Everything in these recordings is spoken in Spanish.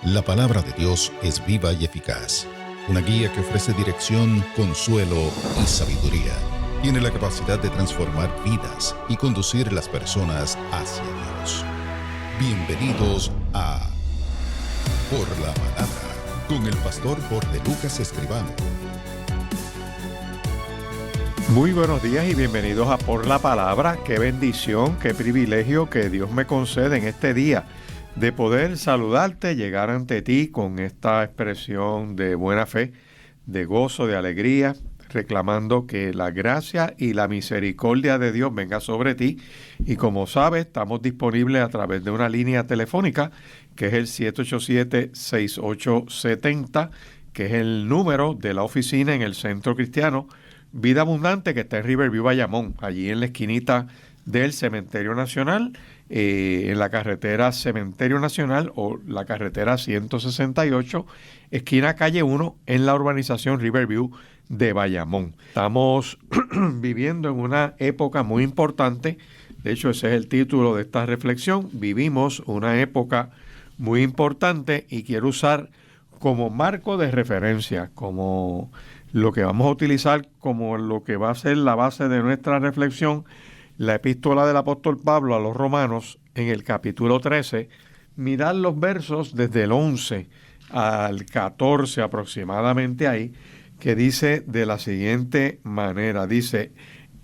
La palabra de Dios es viva y eficaz, una guía que ofrece dirección, consuelo y sabiduría. Tiene la capacidad de transformar vidas y conducir las personas hacia Dios. Bienvenidos a Por la Palabra, con el pastor Jorge Lucas Escribano. Muy buenos días y bienvenidos a Por la Palabra. Qué bendición, qué privilegio que Dios me concede en este día de poder saludarte, llegar ante ti con esta expresión de buena fe, de gozo, de alegría, reclamando que la gracia y la misericordia de Dios venga sobre ti. Y como sabes, estamos disponibles a través de una línea telefónica que es el 787-6870, que es el número de la oficina en el Centro Cristiano Vida Abundante, que está en Riverview, Bayamón, allí en la esquinita del Cementerio Nacional, en la carretera Cementerio Nacional o la carretera 168, esquina calle 1, en la urbanización Riverview de Bayamón. Estamos viviendo en una época muy importante. De hecho, ese es el título de esta reflexión. Vivimos una época muy importante y quiero usar como marco de referencia, como lo que vamos a utilizar como lo que va a ser la base de nuestra reflexión, la epístola del apóstol Pablo a los Romanos en el capítulo 13. Mirad los versos desde el 11 al 14 aproximadamente ahí, que dice de la siguiente manera, dice: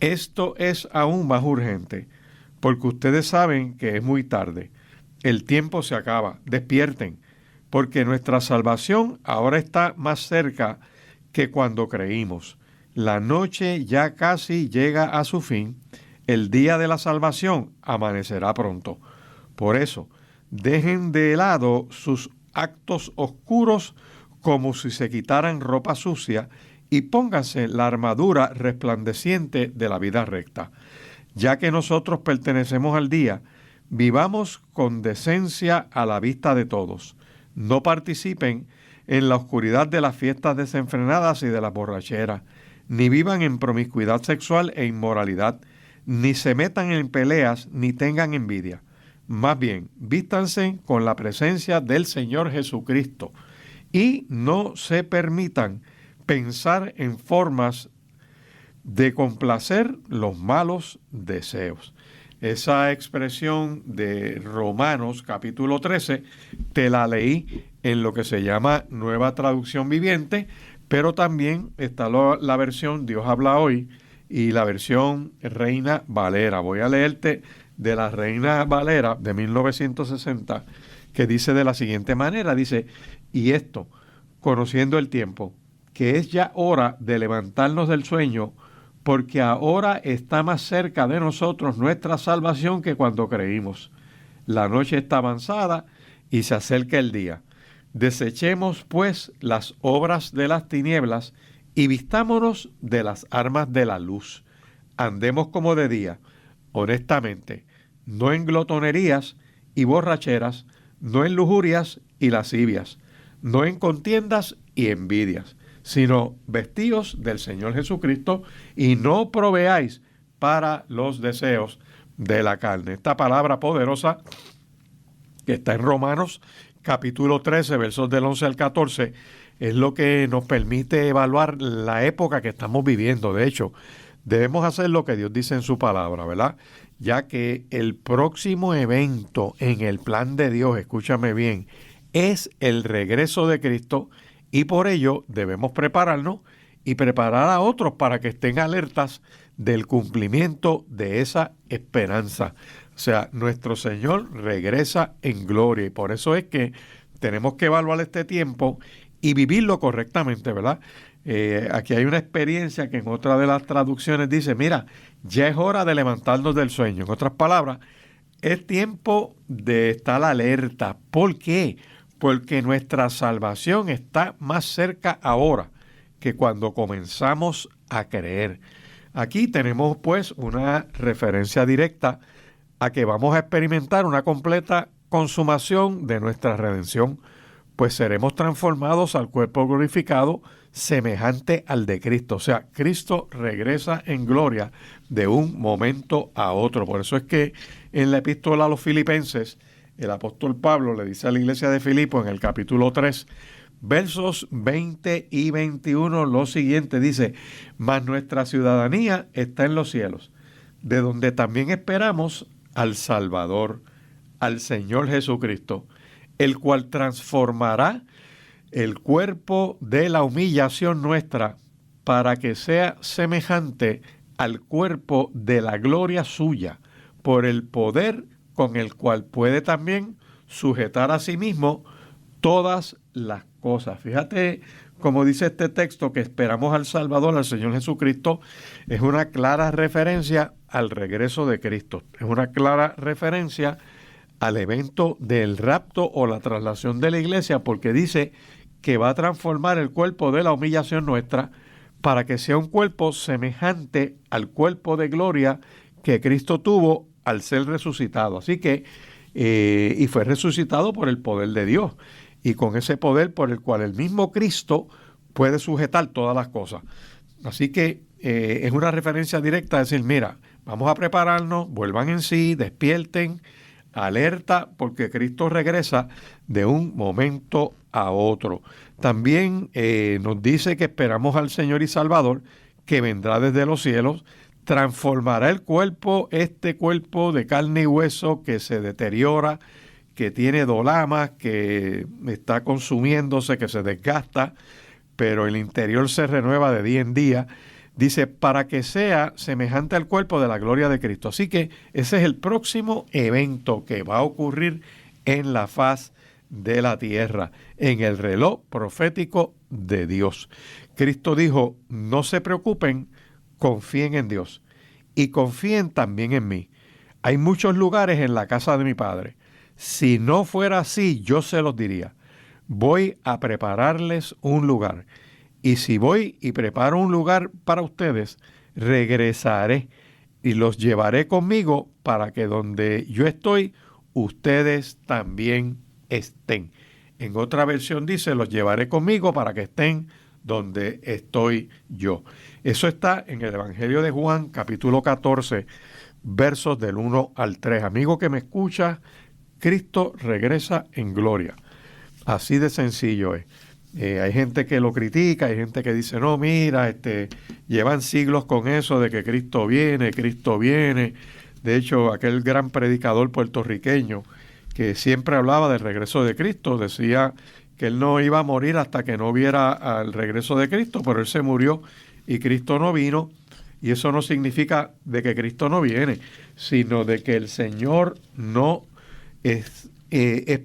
esto es aún más urgente, porque ustedes saben que es muy tarde, el tiempo se acaba, despierten, porque nuestra salvación ahora está más cerca que cuando creímos. La noche ya casi llega a su fin, el día de la salvación amanecerá pronto. Por eso, dejen de lado sus actos oscuros como si se quitaran ropa sucia y pónganse la armadura resplandeciente de la vida recta. Ya que nosotros pertenecemos al día, vivamos con decencia a la vista de todos. No participen en la oscuridad de las fiestas desenfrenadas y de las borracheras, ni vivan en promiscuidad sexual e inmoralidad, ni se metan en peleas, ni tengan envidia. Más bien, vístanse con la presencia del Señor Jesucristo y no se permitan pensar en formas de complacer los malos deseos. Esa expresión de Romanos capítulo 13 te la leí en lo que se llama Nueva Traducción Viviente, pero también está la versión Dios habla hoy y la versión Reina Valera. Voy a leerte de la Reina Valera de 1960, que dice de la siguiente manera, dice: y esto, conociendo el tiempo, que es ya hora de levantarnos del sueño, porque ahora está más cerca de nosotros nuestra salvación que cuando creímos. La noche está avanzada y se acerca el día. Desechemos, pues, las obras de las tinieblas y vistámonos de las armas de la luz. Andemos como de día, honestamente, no en glotonerías y borracheras, no en lujurias y lascivias, no en contiendas y envidias, sino vestíos del Señor Jesucristo y no proveáis para los deseos de la carne. Esta palabra poderosa que está en Romanos capítulo 13, versos del 11 al 14, es lo que nos permite evaluar la época que estamos viviendo. De hecho, debemos hacer lo que Dios dice en su palabra, ¿verdad? Ya que el próximo evento en el plan de Dios, escúchame bien, es el regreso de Cristo, y por ello debemos prepararnos y preparar a otros para que estén alertas del cumplimiento de esa esperanza. O sea, nuestro Señor regresa en gloria y por eso es que tenemos que evaluar este tiempo y vivirlo correctamente, ¿verdad? Aquí hay una experiencia que en otra de las traducciones dice: mira, ya es hora de levantarnos del sueño. En otras palabras, es tiempo de estar alerta. ¿Por qué? Porque nuestra salvación está más cerca ahora que cuando comenzamos a creer. Aquí tenemos pues una referencia directa a que vamos a experimentar una completa consumación de nuestra redención, pues seremos transformados al cuerpo glorificado semejante al de Cristo. O sea, Cristo regresa en gloria de un momento a otro. Por eso es que en la epístola a los Filipenses, el apóstol Pablo le dice a la iglesia de Filipo en el capítulo 3, versos 20 y 21, lo siguiente dice: mas nuestra ciudadanía está en los cielos, de donde también esperamos al Salvador, al Señor Jesucristo, el cual transformará el cuerpo de la humillación nuestra para que sea semejante al cuerpo de la gloria suya, por el poder con el cual puede también sujetar a sí mismo todas las cosas. Fíjate como dice este texto, que esperamos al Salvador, al Señor Jesucristo, es una clara referencia al regreso de Cristo. Es una clara referencia al evento del rapto o la traslación de la iglesia, porque dice que va a transformar el cuerpo de la humillación nuestra para que sea un cuerpo semejante al cuerpo de gloria que Cristo tuvo al ser resucitado. Así que, y fue resucitado por el poder de Dios, y con ese poder por el cual el mismo Cristo puede sujetar todas las cosas. Así que es una referencia directa a decir, mira, vamos a prepararnos, vuelvan en sí, despierten, alerta, porque Cristo regresa de un momento a otro. También nos dice que esperamos al Señor y Salvador, que vendrá desde los cielos, transformará el cuerpo, este cuerpo de carne y hueso que se deteriora, que tiene dolamas, que está consumiéndose, que se desgasta, pero el interior se renueva de día en día. Dice, para que sea semejante al cuerpo de la gloria de Cristo. Así que ese es el próximo evento que va a ocurrir en la faz de la tierra, en el reloj profético de Dios. Cristo dijo, no se preocupen, confíen en Dios y confíen también en mí. Hay muchos lugares en la casa de mi Padre. Si no fuera así, yo se los diría. Voy a prepararles un lugar. Y si voy y preparo un lugar para ustedes, regresaré y los llevaré conmigo para que donde yo estoy, ustedes también estén. En otra versión dice, los llevaré conmigo para que estén donde estoy yo. Eso está en el Evangelio de Juan, capítulo 14, versos del 1 al 3. Amigo que me escucha, Cristo regresa en gloria. Así de sencillo es. Hay gente que lo critica, hay gente que dice, no, mira, llevan siglos con eso de que Cristo viene, Cristo viene. De hecho, aquel gran predicador puertorriqueño que siempre hablaba del regreso de Cristo, decía que él no iba a morir hasta que no viera al regreso de Cristo, pero él se murió y Cristo no vino. Y eso no significa de que Cristo no viene, sino de que el Señor no es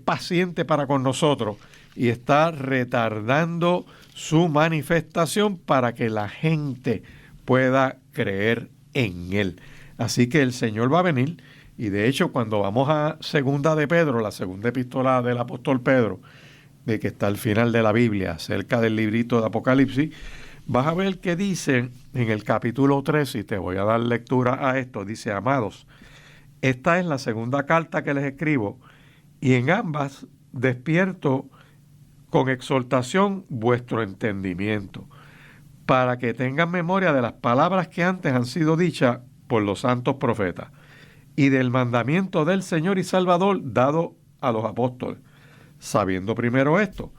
paciente para con nosotros y está retardando su manifestación para que la gente pueda creer en Él. Así que el Señor va a venir, y de hecho cuando vamos a Segunda de Pedro, la segunda epístola del apóstol Pedro, de que está al final de la Biblia, cerca del librito de Apocalipsis, vas a ver que dice en el capítulo 3, y te voy a dar lectura a esto, dice, amados, esta es la segunda carta que les escribo, y en ambas despierto con exhortación vuestro entendimiento, para que tengan memoria de las palabras que antes han sido dichas por los santos profetas, y del mandamiento del Señor y Salvador dado a los apóstoles, sabiendo primero esto,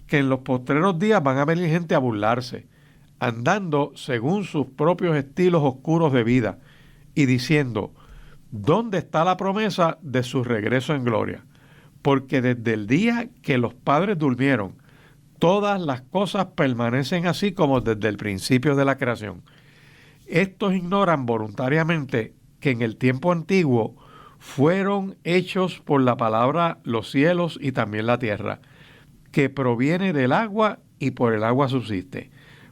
que en los postreros días van a venir gente a burlarse, andando según sus propios estilos oscuros de vida, y diciendo, ¿dónde está la promesa de su regreso en gloria? Porque desde el día que los padres durmieron, todas las cosas permanecen así como desde el principio de la creación. Estos ignoran voluntariamente que en el tiempo antiguo fueron hechos por la palabra los cielos y también la tierra, que proviene del agua y por el agua subsiste,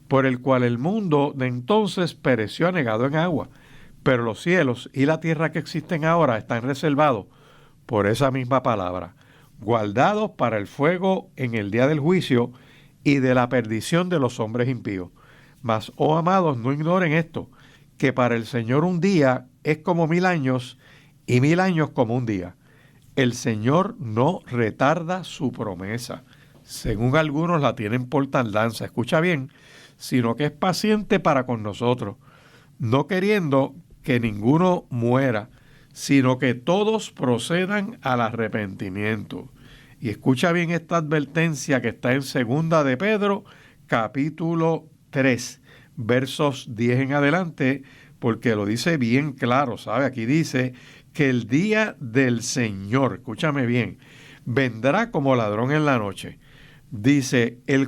por el cual el mundo de entonces pereció anegado en agua, pero los cielos y la tierra que existen ahora están reservados por esa misma palabra, guardados para el fuego en el día del juicio y de la perdición de los hombres impíos. Mas, oh amados, no ignoren esto, que para el Señor un día es como 1000 años y 1000 años como un día. El Señor no retarda su promesa, según algunos la tienen por tardanza, escucha bien, sino que es paciente para con nosotros, no queriendo que ninguno muera, sino que todos procedan al arrepentimiento. Y escucha bien esta advertencia que está en 2 de Pedro, capítulo 3, versos 10 en adelante, porque lo dice bien claro, ¿sabe? Aquí dice que el día del Señor, escúchame bien, vendrá como ladrón en la noche. Dice, en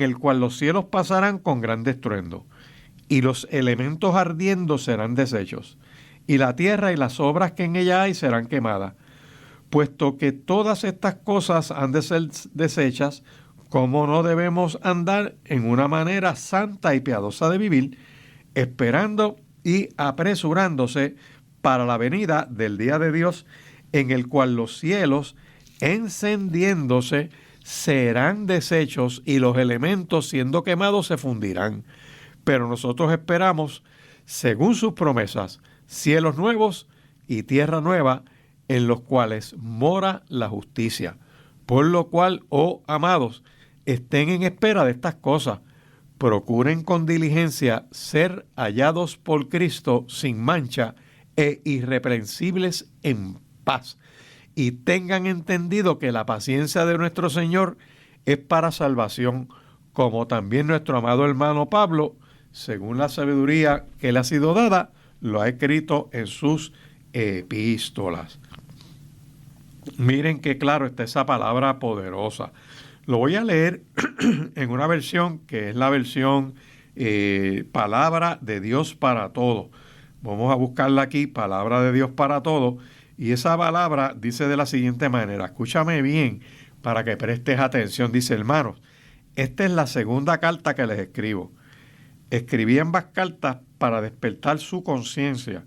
el cual los cielos pasarán con gran estruendo, y los elementos ardiendo serán deshechos, y la tierra y las obras que en ella hay serán quemadas. Puesto que todas estas cosas han de ser deshechas, ¿cómo no debemos andar en una manera santa y piadosa de vivir, esperando y apresurándose para la venida del día de Dios, en el cual los cielos, encendiéndose, serán deshechos y los elementos, siendo quemados, se fundirán? Pero nosotros esperamos, según sus promesas, cielos nuevos y tierra nueva, en los cuales mora la justicia. Por lo cual, oh amados, estén en espera de estas cosas. Procuren con diligencia ser hallados por Cristo sin mancha e irreprensibles en paz. Y tengan entendido que la paciencia de nuestro Señor es para salvación, como también nuestro amado hermano Pablo, según la sabiduría que le ha sido dada, lo ha escrito en sus epístolas. Miren qué claro está esa palabra poderosa. Lo voy a leer en una versión que es la versión Palabra de Dios para Todo. Vamos a buscarla aquí, Palabra de Dios para Todo. Y esa palabra dice de la siguiente manera. Escúchame bien para que prestes atención. Dice, hermanos, esta es la segunda carta que les escribo. Escribí ambas cartas para despertar su conciencia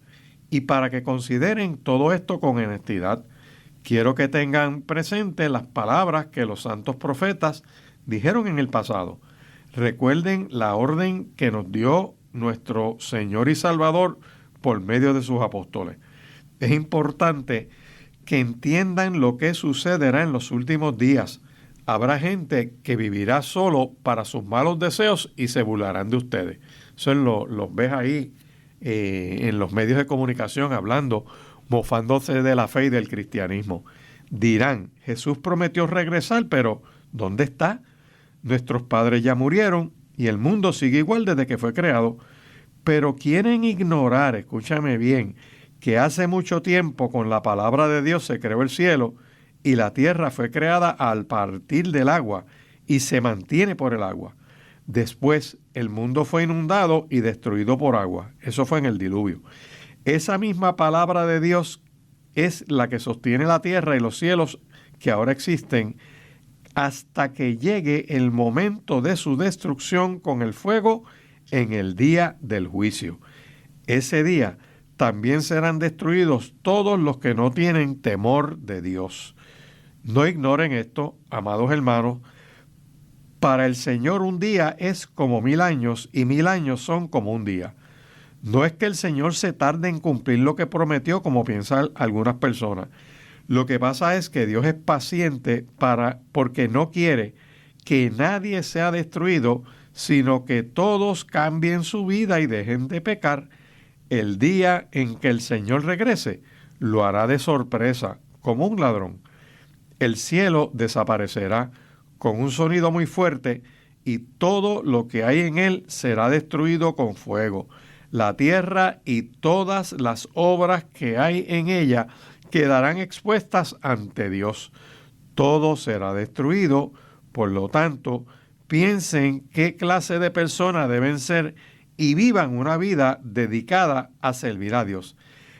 y para que consideren todo esto con honestidad. Quiero que tengan presente las palabras que los santos profetas dijeron en el pasado. Recuerden la orden que nos dio nuestro Señor y Salvador por medio de sus apóstoles. Es importante que entiendan lo que sucederá en los últimos días. Habrá gente que vivirá solo para sus malos deseos y se burlarán de ustedes. Eso los ves ahí en los medios de comunicación hablando, mofándose de la fe y del cristianismo. Dirán, Jesús prometió regresar, pero ¿dónde está? Nuestros padres ya murieron y el mundo sigue igual desde que fue creado. Pero quieren ignorar, escúchame bien, que hace mucho tiempo con la palabra de Dios se creó el cielo y la tierra fue creada al partir del agua y se mantiene por el agua. Después el mundo fue inundado y destruido por agua. Eso fue en el diluvio. Esa misma palabra de Dios es la que sostiene la tierra y los cielos que ahora existen hasta que llegue el momento de su destrucción con el fuego en el día del juicio. Ese día también serán destruidos todos los que no tienen temor de Dios. No ignoren esto, amados hermanos. Para el Señor un día es como 1000 años y 1000 años son como un día. No es que el Señor se tarde en cumplir lo que prometió, como piensan algunas personas. Lo que pasa es que Dios es paciente porque no quiere que nadie sea destruido, sino que todos cambien su vida y dejen de pecar. El día en que el Señor regrese, lo hará de sorpresa, como un ladrón. El cielo desaparecerá con un sonido muy fuerte y todo lo que hay en él será destruido con fuego. La tierra y todas las obras que hay en ella quedarán expuestas ante Dios. Todo será destruido, por lo tanto, piensen qué clase de personas deben ser y vivan una vida dedicada a servir a Dios.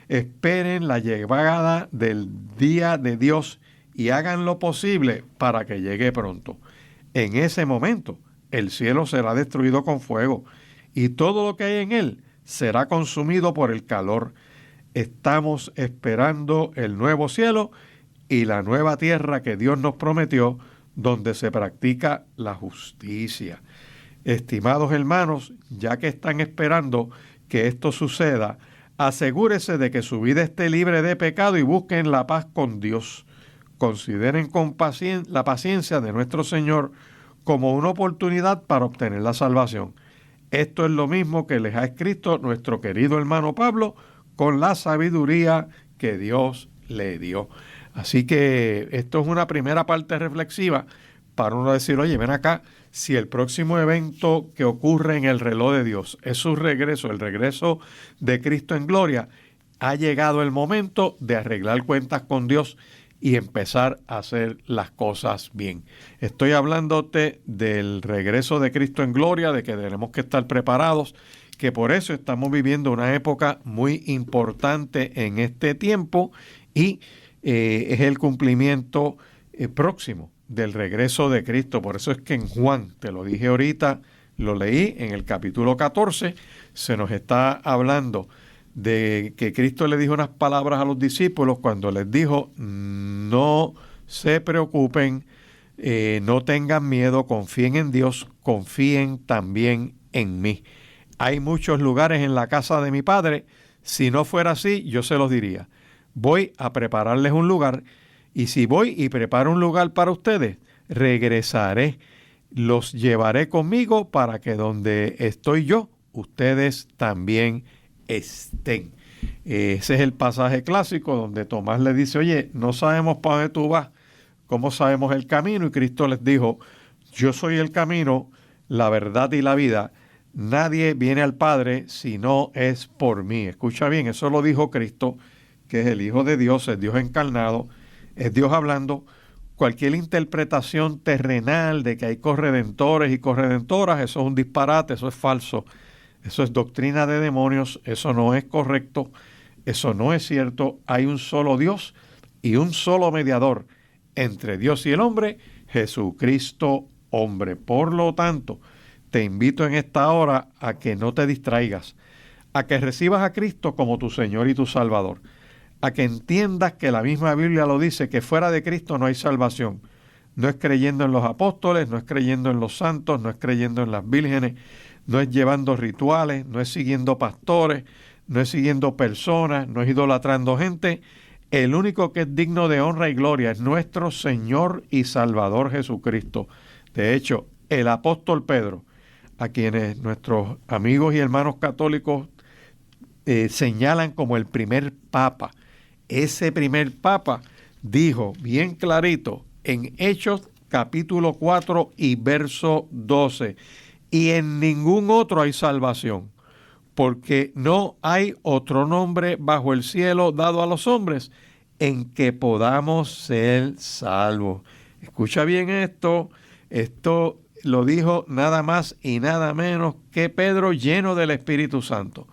Esperen la llegada del día de Dios y hagan lo posible para que llegue pronto. En ese momento, el cielo será destruido con fuego y todo lo que hay en él será consumido por el calor. Estamos esperando el nuevo cielo y la nueva tierra que Dios nos prometió, donde se practica la justicia. Estimados hermanos, ya que están esperando que esto suceda, asegúrese de que su vida esté libre de pecado y busquen la paz con Dios. Consideren con la paciencia de nuestro Señor como una oportunidad para obtener la salvación. Esto es lo mismo que les ha escrito nuestro querido hermano Pablo con la sabiduría que Dios le dio. Así que esto es una primera parte reflexiva para uno decir, oye, ven acá, si el próximo evento que ocurre en el reloj de Dios es su regreso, el regreso de Cristo en gloria, ha llegado el momento de arreglar cuentas con Dios y empezar a hacer las cosas bien. Estoy hablándote del regreso de Cristo en gloria, de que tenemos que estar preparados, que por eso estamos viviendo una época muy importante en este tiempo y es el cumplimiento próximo del regreso de Cristo. Por eso es que en Juan, te lo dije ahorita, lo leí en el capítulo 14, se nos está hablando de que Cristo le dijo unas palabras a los discípulos cuando les dijo, no se preocupen, no tengan miedo, confíen en Dios, confíen también en mí. Hay muchos lugares en la casa de mi Padre, si no fuera así, yo se los diría. Voy a prepararles un lugar, y si voy y preparo un lugar para ustedes, regresaré, los llevaré conmigo para que donde estoy yo, ustedes también estén. Ese es el pasaje clásico donde Tomás le dice, oye, no sabemos para dónde tú vas, ¿cómo sabemos el camino? Y Cristo les dijo, yo soy el camino, la verdad y la vida. Nadie viene al Padre si no es por mí. Escucha bien, eso lo dijo Cristo, que es el Hijo de Dios, es Dios encarnado, es Dios hablando. Cualquier interpretación terrenal de que hay corredentores y corredentoras, eso es un disparate, eso es falso. Eso es doctrina de demonios, eso no es correcto, eso no es cierto. Hay un solo Dios y un solo mediador entre Dios y el hombre, Jesucristo hombre. Por lo tanto, te invito en esta hora a que no te distraigas, a que recibas a Cristo como tu Señor y tu Salvador, a que entiendas que la misma Biblia lo dice, que fuera de Cristo no hay salvación. No es creyendo en los apóstoles, no es creyendo en los santos, no es creyendo en las vírgenes, no es llevando rituales, no es siguiendo pastores, no es siguiendo personas, no es idolatrando gente. El único que es digno de honra y gloria es nuestro Señor y Salvador Jesucristo. De hecho, el apóstol Pedro, a quienes nuestros amigos y hermanos católicos señalan como el primer papa, ese primer papa dijo bien clarito en Hechos capítulo 4 y verso 12, y en ningún otro hay salvación, porque no hay otro nombre bajo el cielo dado a los hombres en que podamos ser salvos. Escucha bien esto lo dijo nada más y nada menos que Pedro, lleno del Espíritu Santo,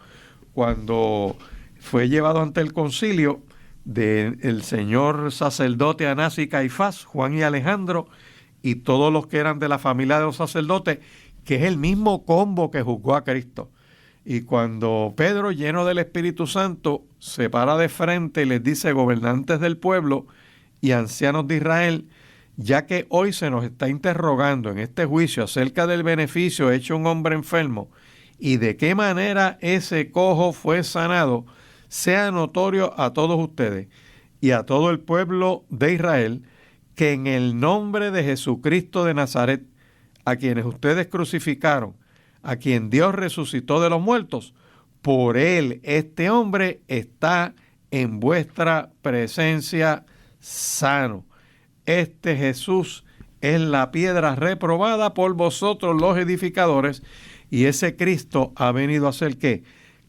cuando fue llevado ante el concilio del señor sacerdote Anás y Caifás, Juan y Alejandro, y todos los que eran de la familia de los sacerdotes, que es el mismo combo que juzgó a Cristo. Y cuando Pedro, lleno del Espíritu Santo, se para de frente y les dice, gobernantes del pueblo y ancianos de Israel, ya que hoy se nos está interrogando en este juicio acerca del beneficio hecho a un hombre enfermo y de qué manera ese cojo fue sanado, sea notorio a todos ustedes y a todo el pueblo de Israel que en el nombre de Jesucristo de Nazaret, a quienes ustedes crucificaron, a quien Dios resucitó de los muertos, por él este hombre está en vuestra presencia sano. Este Jesús es la piedra reprobada por vosotros los edificadores, y ese Cristo ha venido a ser ¿qué?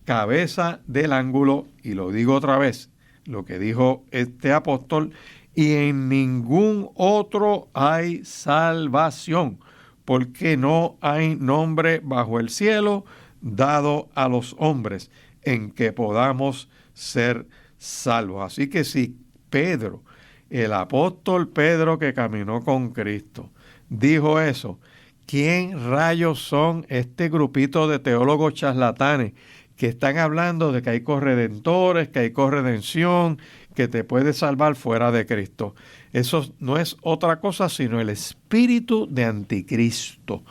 Cabeza del ángulo, y lo digo otra vez, lo que dijo este apóstol, y en ningún otro hay salvación, porque no hay nombre bajo el cielo dado a los hombres en que podamos ser salvos. Así que si Pedro, el apóstol Pedro que caminó con Cristo, dijo eso, ¿quién rayos son este grupito de teólogos charlatanes que están hablando de que hay corredentores, que hay corredención, que te puede salvar fuera de Cristo? Eso no es otra cosa sino el espíritu de anticristo,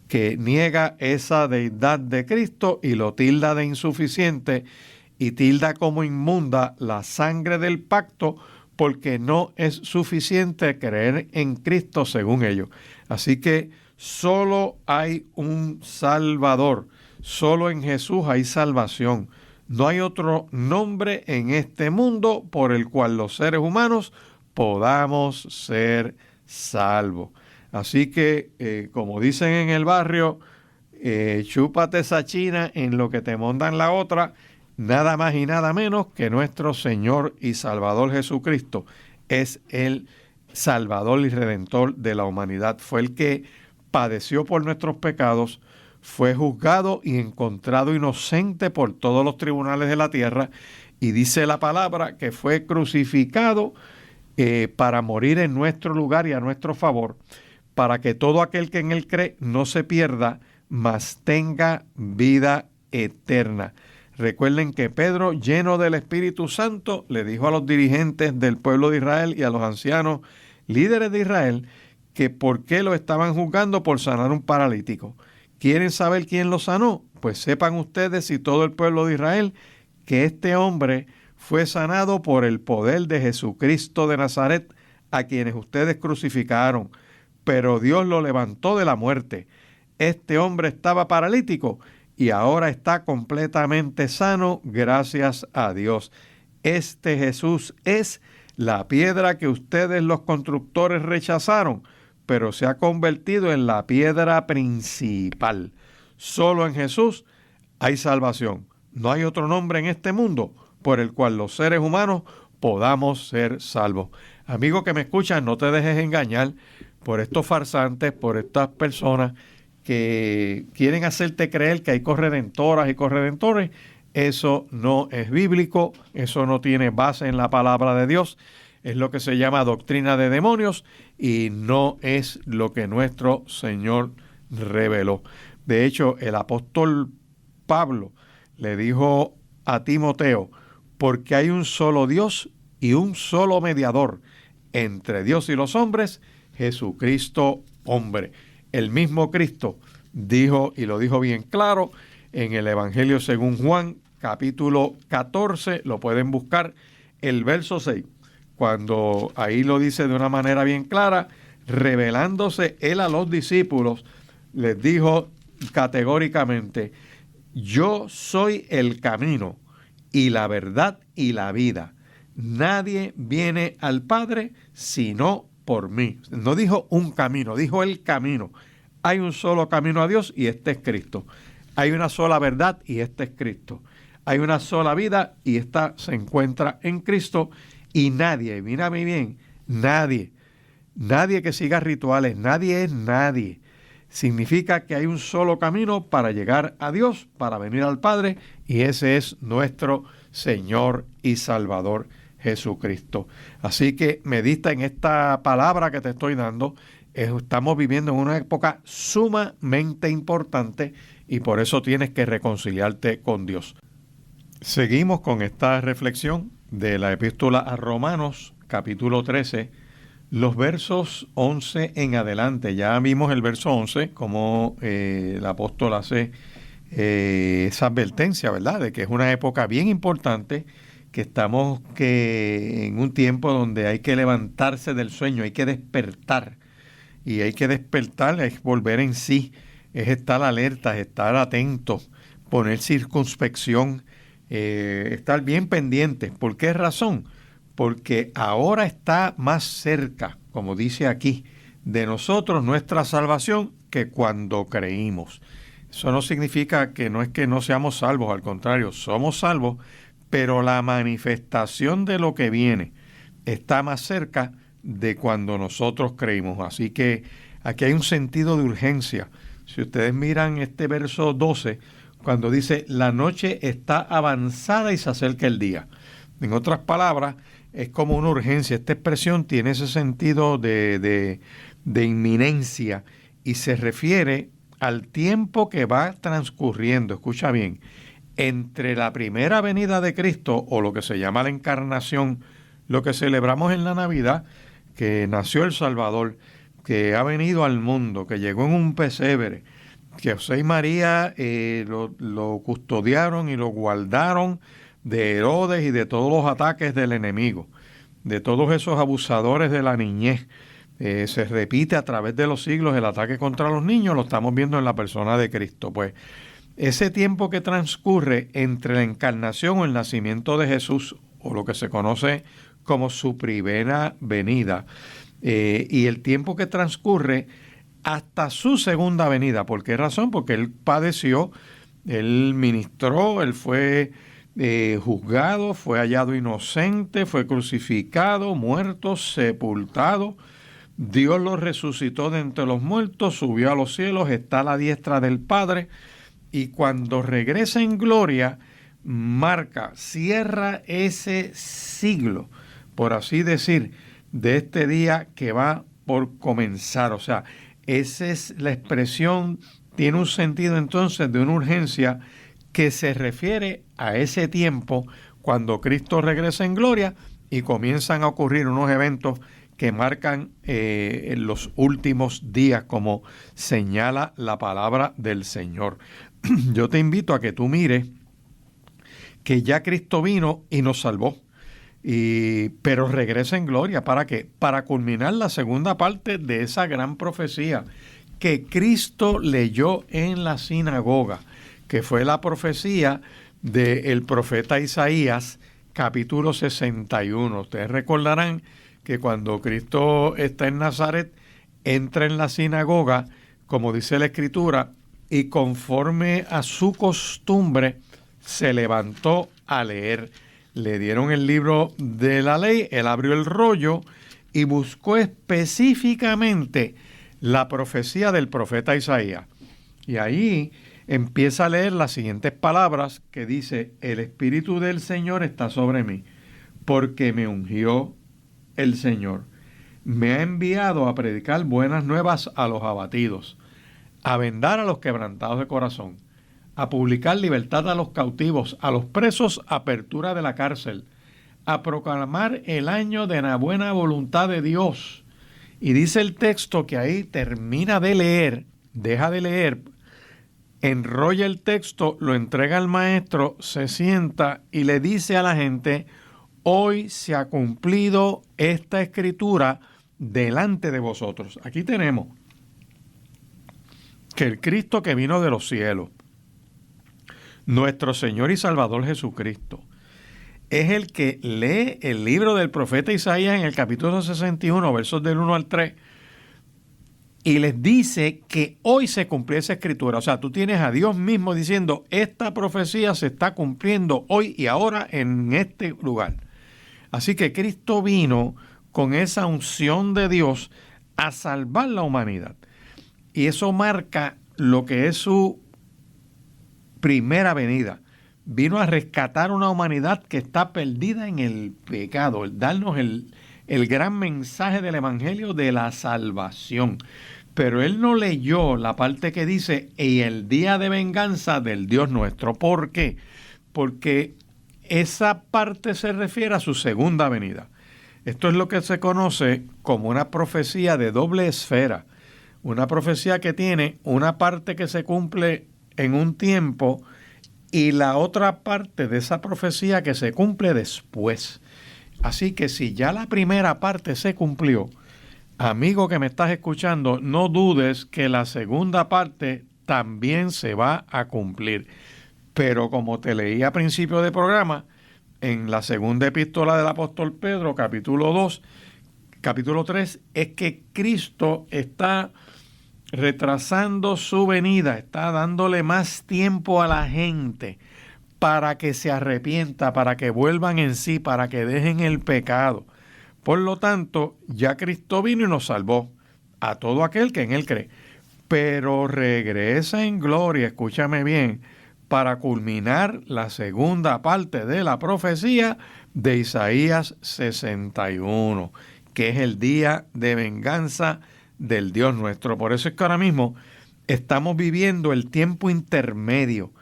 que niega esa deidad de Cristo y lo tilda de insuficiente y tilda como inmunda la sangre del pacto, porque no es suficiente creer en Cristo según ellos. Así que solo hay un Salvador, solo en Jesús hay salvación. No hay otro nombre en este mundo por el cual los seres humanos podamos ser salvos. Así que, como dicen en el barrio, chúpate esa china en lo que te montan la otra, nada más y nada menos que nuestro Señor y Salvador Jesucristo es el Salvador y Redentor de la humanidad. Fue el que padeció por nuestros pecados, fue juzgado y encontrado inocente por todos los tribunales de la tierra, y dice la palabra que fue crucificado para morir en nuestro lugar y a nuestro favor, para que todo aquel que en él cree no se pierda, mas tenga vida eterna. Recuerden que Pedro, lleno del Espíritu Santo, le dijo a los dirigentes del pueblo de Israel y a los ancianos líderes de Israel que por qué lo estaban juzgando por sanar un paralítico. ¿Quieren saber quién lo sanó? Pues sepan ustedes y todo el pueblo de Israel que este hombre fue sanado por el poder de Jesucristo de Nazaret, a quienes ustedes crucificaron, pero Dios lo levantó de la muerte. Este hombre estaba paralítico y ahora está completamente sano, gracias a Dios. Este Jesús es la piedra que ustedes los constructores rechazaron, pero se ha convertido en la piedra principal. Solo en Jesús hay salvación. No hay otro nombre en este mundo por el cual los seres humanos podamos ser salvos. Amigo que me escuchas, no te dejes engañar por estos farsantes, por estas personas que quieren hacerte creer que hay corredentoras y corredentores. Eso no es bíblico, eso no tiene base en la palabra de Dios. Es lo que se llama doctrina de demonios y no es lo que nuestro Señor reveló. De hecho, el apóstol Pablo le dijo a Timoteo, porque hay un solo Dios y un solo mediador entre Dios y los hombres, Jesucristo hombre. El mismo Cristo dijo, y lo dijo bien claro, en el Evangelio según Juan, capítulo 14, lo pueden buscar, el verso 6. Cuando ahí lo dice de una manera bien clara, revelándose él a los discípulos, les dijo categóricamente, yo soy el camino y la verdad y la vida. Nadie viene al Padre sino por mí. No dijo un camino, dijo el camino. Hay un solo camino a Dios y este es Cristo. Hay una sola verdad y este es Cristo. Hay una sola vida y esta se encuentra en Cristo. Y nadie, mírame bien, nadie que siga rituales, nadie es nadie. Significa que hay un solo camino para llegar a Dios, para venir al Padre, y ese es nuestro Señor y Salvador Jesucristo. Así que medita en esta palabra que te estoy dando. Estamos viviendo en una época sumamente importante y por eso tienes que reconciliarte con Dios. Seguimos con esta reflexión de la epístola a Romanos, capítulo 13, los versos 11 en adelante. Ya vimos el verso 11, como el apóstol hace esa advertencia, ¿verdad? De que es una época bien importante, que estamos en un tiempo donde hay que levantarse del sueño, hay que despertar. Y hay que despertar, es volver en sí, es estar alerta, es estar atentos, poner circunspección, estar bien pendientes. ¿Por qué razón? Porque ahora está más cerca, como dice aquí, de nosotros nuestra salvación que cuando creímos. Eso no significa que no es que no seamos salvos, al contrario, somos salvos, pero la manifestación de lo que viene está más cerca de cuando nosotros creímos. Así que aquí hay un sentido de urgencia. Si ustedes miran este verso 12, cuando dice, la noche está avanzada y se acerca el día. En otras palabras, es como una urgencia. Esta expresión tiene ese sentido de inminencia y se refiere al tiempo que va transcurriendo, escucha bien, entre la primera venida de Cristo, o lo que se llama la encarnación, lo que celebramos en la Navidad, que nació el Salvador, que ha venido al mundo, que llegó en un pesebre, que José y María lo custodiaron y lo guardaron de Herodes y de todos los ataques del enemigo, de todos esos abusadores de la niñez. Se repite a través de los siglos el ataque contra los niños, lo estamos viendo en la persona de Cristo. Pues ese tiempo que transcurre entre la encarnación o el nacimiento de Jesús, o lo que se conoce como su primera venida, y el tiempo que transcurre hasta su segunda venida. ¿Por qué razón? Porque él padeció, él ministró, él fue juzgado, fue hallado inocente, fue crucificado, muerto, sepultado. Dios lo resucitó de entre los muertos, subió a los cielos, está a la diestra del Padre, y cuando regresa en gloria, cierra ese siglo, por así decir, de este día que va por comenzar. O sea, esa es la expresión, tiene un sentido entonces de una urgencia que se refiere a ese tiempo cuando Cristo regresa en gloria y comienzan a ocurrir unos eventos que marcan en los últimos días, como señala la palabra del Señor. Yo te invito a que tú mires que ya Cristo vino y nos salvó, pero regresa en gloria. ¿Para qué? Para culminar la segunda parte de esa gran profecía que Cristo leyó en la sinagoga, que fue la profecía del profeta Isaías, capítulo 61. Ustedes recordarán que cuando Cristo está en Nazaret, entra en la sinagoga, como dice la Escritura, y conforme a su costumbre, se levantó a leer. Le dieron el libro de la ley, él abrió el rollo y buscó específicamente la profecía del profeta Isaías. Y ahí empieza a leer las siguientes palabras que dice: el Espíritu del Señor está sobre mí, porque me ungió el Señor. Me ha enviado a predicar buenas nuevas a los abatidos, a vendar a los quebrantados de corazón, a publicar libertad a los cautivos, a los presos apertura de la cárcel, a proclamar el año de la buena voluntad de Dios. Y dice el texto que ahí termina de leer, deja de leer, enrolla el texto, lo entrega al maestro, se sienta y le dice a la gente: hoy se ha cumplido esta escritura delante de vosotros. Aquí tenemos que el Cristo que vino de los cielos, nuestro Señor y Salvador Jesucristo, es el que lee el libro del profeta Isaías en el capítulo 61, versos del 1 al 3, y les dice que hoy se cumplió esa escritura. O sea, tú tienes a Dios mismo diciendo: esta profecía se está cumpliendo hoy y ahora en este lugar. Así que Cristo vino con esa unción de Dios a salvar la humanidad. Y eso marca lo que es su primera venida. Vino a rescatar una humanidad que está perdida en el pecado, darnos el gran mensaje del Evangelio de la salvación. Pero él no leyó la parte que dice: y el día de venganza del Dios nuestro. ¿Por qué? Porque esa parte se refiere a su segunda venida. Esto es lo que se conoce como una profecía de doble esfera. Una profecía que tiene una parte que se cumple en un tiempo y la otra parte de esa profecía que se cumple después. Así que si ya la primera parte se cumplió, amigo que me estás escuchando, no dudes que la segunda parte también se va a cumplir. Pero como te leí a principio del programa, en la segunda epístola del apóstol Pedro, capítulo 2, capítulo 3, es que Cristo está retrasando su venida, está dándole más tiempo a la gente para que se arrepienta, para que vuelvan en sí, para que dejen el pecado. Por lo tanto, ya Cristo vino y nos salvó a todo aquel que en él cree. Pero regresa en gloria, escúchame bien, para culminar la segunda parte de la profecía de Isaías 61, que es el día de venganza del Dios nuestro. Por eso es que ahora mismo estamos viviendo el tiempo intermedio,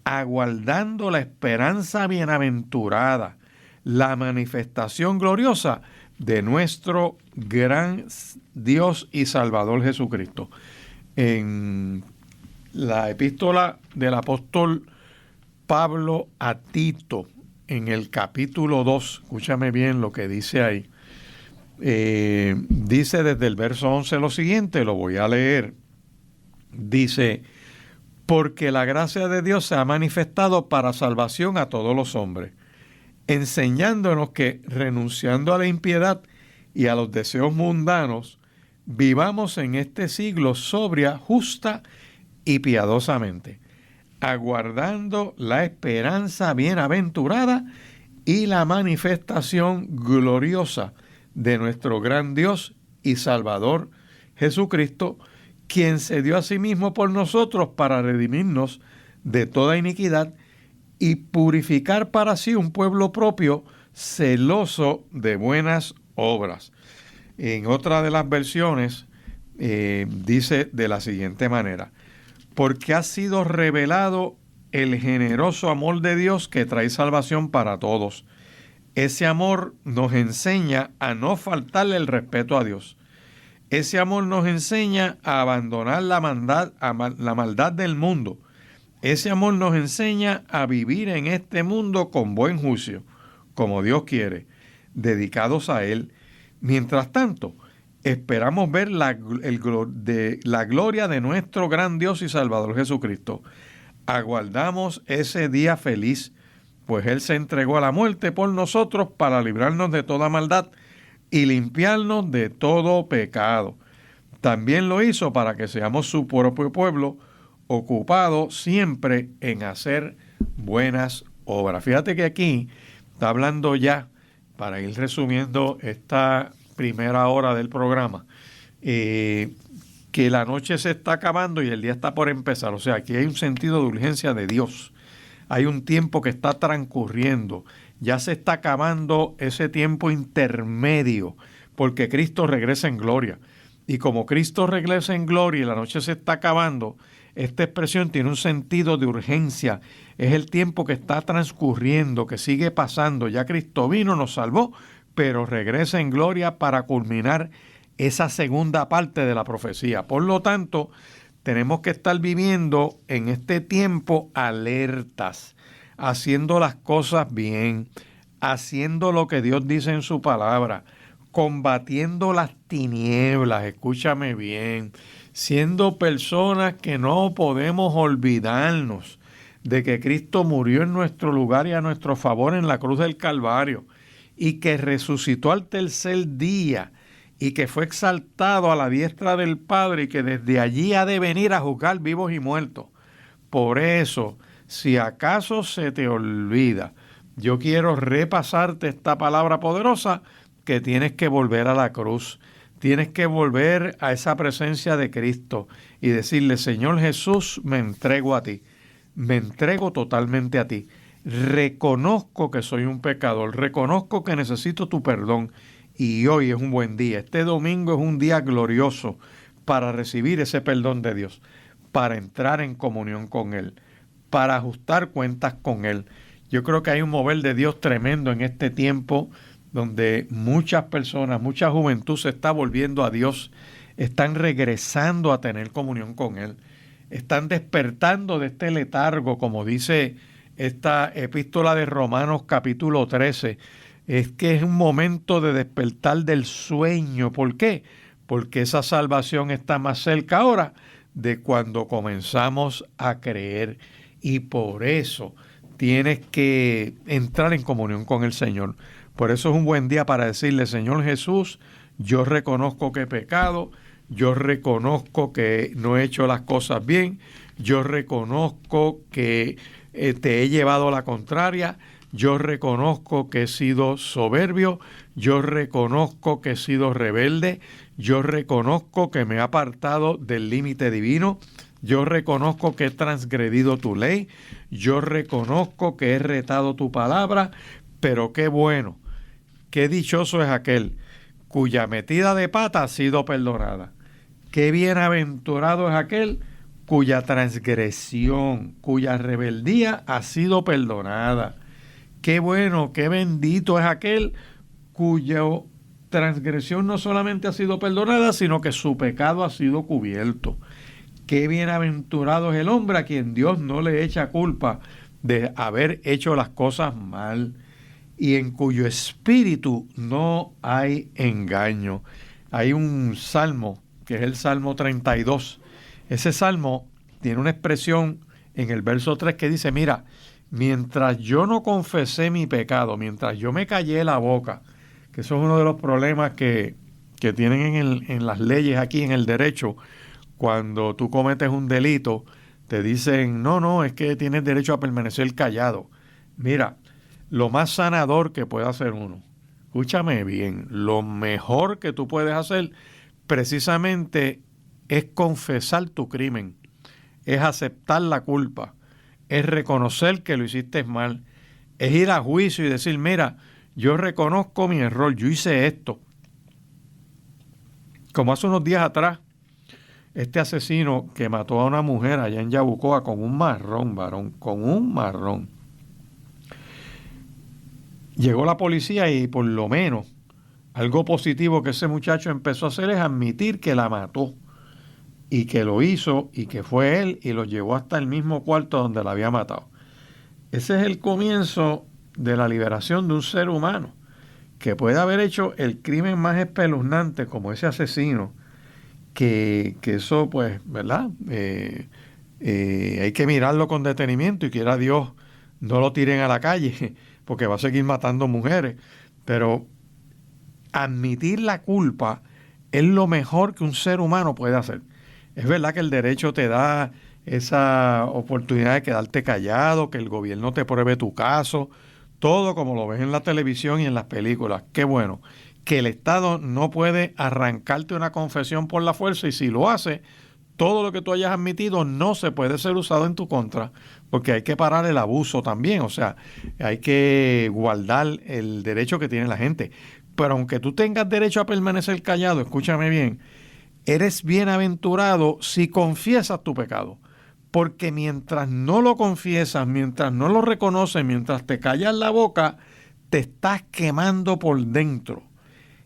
aguardando la esperanza bienaventurada, la manifestación gloriosa de nuestro gran Dios y Salvador Jesucristo. En la epístola del apóstol Pablo a Tito, en el capítulo 2, escúchame bien lo que dice ahí. Dice desde el verso 11 lo siguiente, lo voy a leer. Dice: porque la gracia de Dios se ha manifestado para salvación a todos los hombres, enseñándonos que, renunciando a la impiedad y a los deseos mundanos, vivamos en este siglo sobria, justa y piadosamente, aguardando la esperanza bienaventurada y la manifestación gloriosa de nuestro gran Dios y Salvador Jesucristo, quien se dio a sí mismo por nosotros para redimirnos de toda iniquidad y purificar para sí un pueblo propio celoso de buenas obras. En otra de las versiones dice de la siguiente manera: porque ha sido revelado el generoso amor de Dios que trae salvación para todos. Ese amor nos enseña a no faltarle el respeto a Dios. Ese amor nos enseña a abandonar la maldad del mundo. Ese amor nos enseña a vivir en este mundo con buen juicio, como Dios quiere, dedicados a Él. Mientras tanto, esperamos ver la gloria de nuestro gran Dios y Salvador Jesucristo. Aguardamos ese día feliz, pues Él se entregó a la muerte por nosotros para librarnos de toda maldad y limpiarnos de todo pecado. También lo hizo para que seamos su propio pueblo, ocupado siempre en hacer buenas obras. Fíjate que aquí está hablando ya, para ir resumiendo esta primera hora del programa, que la noche se está acabando y el día está por empezar. O sea, aquí hay un sentido de urgencia de Dios. Hay un tiempo que está transcurriendo. Ya se está acabando ese tiempo intermedio, porque Cristo regresa en gloria. Y como Cristo regresa en gloria y la noche se está acabando, esta expresión tiene un sentido de urgencia. Es el tiempo que está transcurriendo, que sigue pasando. Ya Cristo vino, nos salvó, pero regresa en gloria para culminar esa segunda parte de la profecía. Por lo tanto, tenemos que estar viviendo en este tiempo alertas, haciendo las cosas bien, haciendo lo que Dios dice en su palabra, combatiendo las tinieblas, escúchame bien, siendo personas que no podemos olvidarnos de que Cristo murió en nuestro lugar y a nuestro favor en la cruz del Calvario, y que resucitó al tercer día, y que fue exaltado a la diestra del Padre, y que desde allí ha de venir a juzgar vivos y muertos. Por eso, si acaso se te olvida, yo quiero repasarte esta palabra poderosa, que tienes que volver a la cruz. Tienes que volver a esa presencia de Cristo y decirle: Señor Jesús, me entrego a ti. Me entrego totalmente a ti. Reconozco que soy un pecador. Reconozco que necesito tu perdón. Y hoy es un buen día. Este domingo es un día glorioso para recibir ese perdón de Dios, para entrar en comunión con Él, para ajustar cuentas con Él. Yo creo que hay un mover de Dios tremendo en este tiempo, donde muchas personas, mucha juventud se está volviendo a Dios, están regresando a tener comunión con Él, están despertando de este letargo, como dice esta epístola de Romanos capítulo 13, es que es un momento de despertar del sueño. ¿Por qué? Porque esa salvación está más cerca ahora de cuando comenzamos a creer, y por eso tienes que entrar en comunión con el Señor. Por eso es un buen día para decirle: Señor Jesús, yo reconozco que he pecado, yo reconozco que no he hecho las cosas bien, yo reconozco que te he llevado a la contraria, yo reconozco que he sido soberbio, yo reconozco que he sido rebelde, yo reconozco que me he apartado del límite divino, yo reconozco que he transgredido tu ley, yo reconozco que he retado tu palabra, pero qué bueno, qué dichoso es aquel cuya metida de pata ha sido perdonada. Qué bienaventurado es aquel cuya transgresión, cuya rebeldía ha sido perdonada. Qué bueno, qué bendito es aquel cuya transgresión no solamente ha sido perdonada, sino que su pecado ha sido cubierto. Qué bienaventurado es el hombre a quien Dios no le echa culpa de haber hecho las cosas mal, y en cuyo espíritu no hay engaño. Hay un salmo, que es el Salmo 32. Ese salmo tiene una expresión en el verso 3 que dice, mira, mientras yo no confesé mi pecado, mientras yo me callé la boca, que eso es uno de los problemas que tienen en las leyes aquí, en el derecho, cuando tú cometes un delito, te dicen, no, es que tienes derecho a permanecer callado. Mira, lo más sanador que puede hacer uno, escúchame bien, lo mejor que tú puedes hacer precisamente es confesar tu crimen, es aceptar la culpa, es reconocer que lo hiciste mal, es ir a juicio y decir, mira, yo reconozco mi error, yo hice esto. Como hace unos días atrás, este asesino que mató a una mujer allá en Yabucoa con un marrón, varón, con un marrón. Llegó la policía y por lo menos algo positivo que ese muchacho empezó a hacer es admitir que la mató y que lo hizo y que fue él y lo llevó hasta el mismo cuarto donde la había matado. Ese es el comienzo de la liberación de un ser humano que puede haber hecho el crimen más espeluznante como ese asesino, que eso pues, ¿verdad? Hay que mirarlo con detenimiento y quiera Dios no lo tiren a la calle porque va a seguir matando mujeres, pero admitir la culpa es lo mejor que un ser humano puede hacer. Es verdad que el derecho te da esa oportunidad de quedarte callado, que el gobierno te pruebe tu caso, todo como lo ves en la televisión y en las películas. Qué bueno, que el Estado no puede arrancarte una confesión por la fuerza y si lo hace, todo lo que tú hayas admitido no se puede ser usado en tu contra, porque hay que parar el abuso también, o sea, hay que guardar el derecho que tiene la gente. Pero aunque tú tengas derecho a permanecer callado, escúchame bien, eres bienaventurado si confiesas tu pecado. Porque mientras no lo confiesas, mientras no lo reconoces, mientras te callas la boca, te estás quemando por dentro.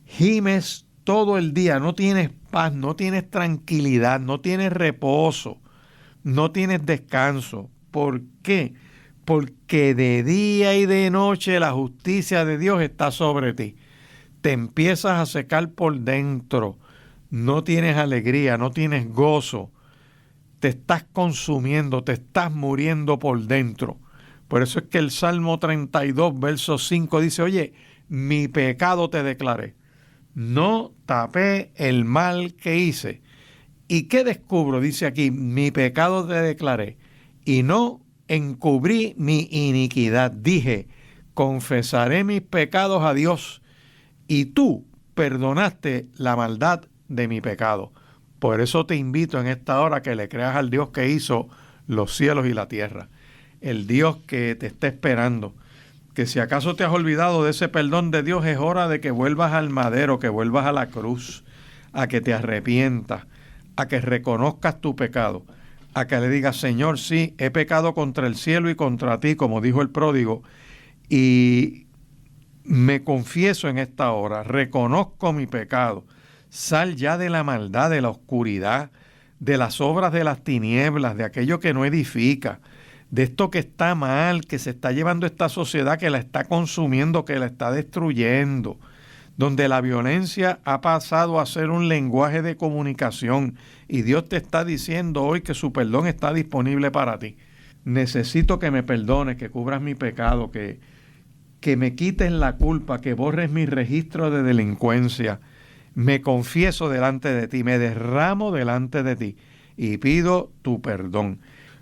Gimes todo el día, no tienes paz, no tienes tranquilidad, no tienes reposo, no tienes descanso. ¿Por qué? Porque de día y de noche la justicia de Dios está sobre ti. Te empiezas a secar por dentro, no tienes alegría, no tienes gozo, te estás consumiendo, te estás muriendo por dentro. Por eso es que el Salmo 32, verso 5 dice, oye, mi pecado te declaré, no tapé el mal que hice. ¿Y qué descubro? Dice aquí, mi pecado te declaré y no encubrí mi iniquidad. Dije, confesaré mis pecados a Dios y tú perdonaste la maldad de mi pecado. Por eso te invito en esta hora que le creas al Dios que hizo los cielos y la tierra. El Dios que te está esperando. Que si acaso te has olvidado de ese perdón de Dios, es hora de que vuelvas al madero, que vuelvas a la cruz, a que te arrepientas, a que reconozcas tu pecado, a que le digas, Señor, sí, he pecado contra el cielo y contra ti, como dijo el pródigo, y me confieso en esta hora, reconozco mi pecado. Sal ya de la maldad, de la oscuridad, de las obras de las tinieblas, de aquello que no edifica, de esto que está mal, que se está llevando esta sociedad, que la está consumiendo, que la está destruyendo, donde la violencia ha pasado a ser un lenguaje de comunicación y Dios te está diciendo hoy que su perdón está disponible para ti. Necesito que me perdones, que cubras mi pecado, que me quites la culpa, que borres mi registro de delincuencia. Me confieso delante de ti, me derramo delante de ti y pido tu perdón.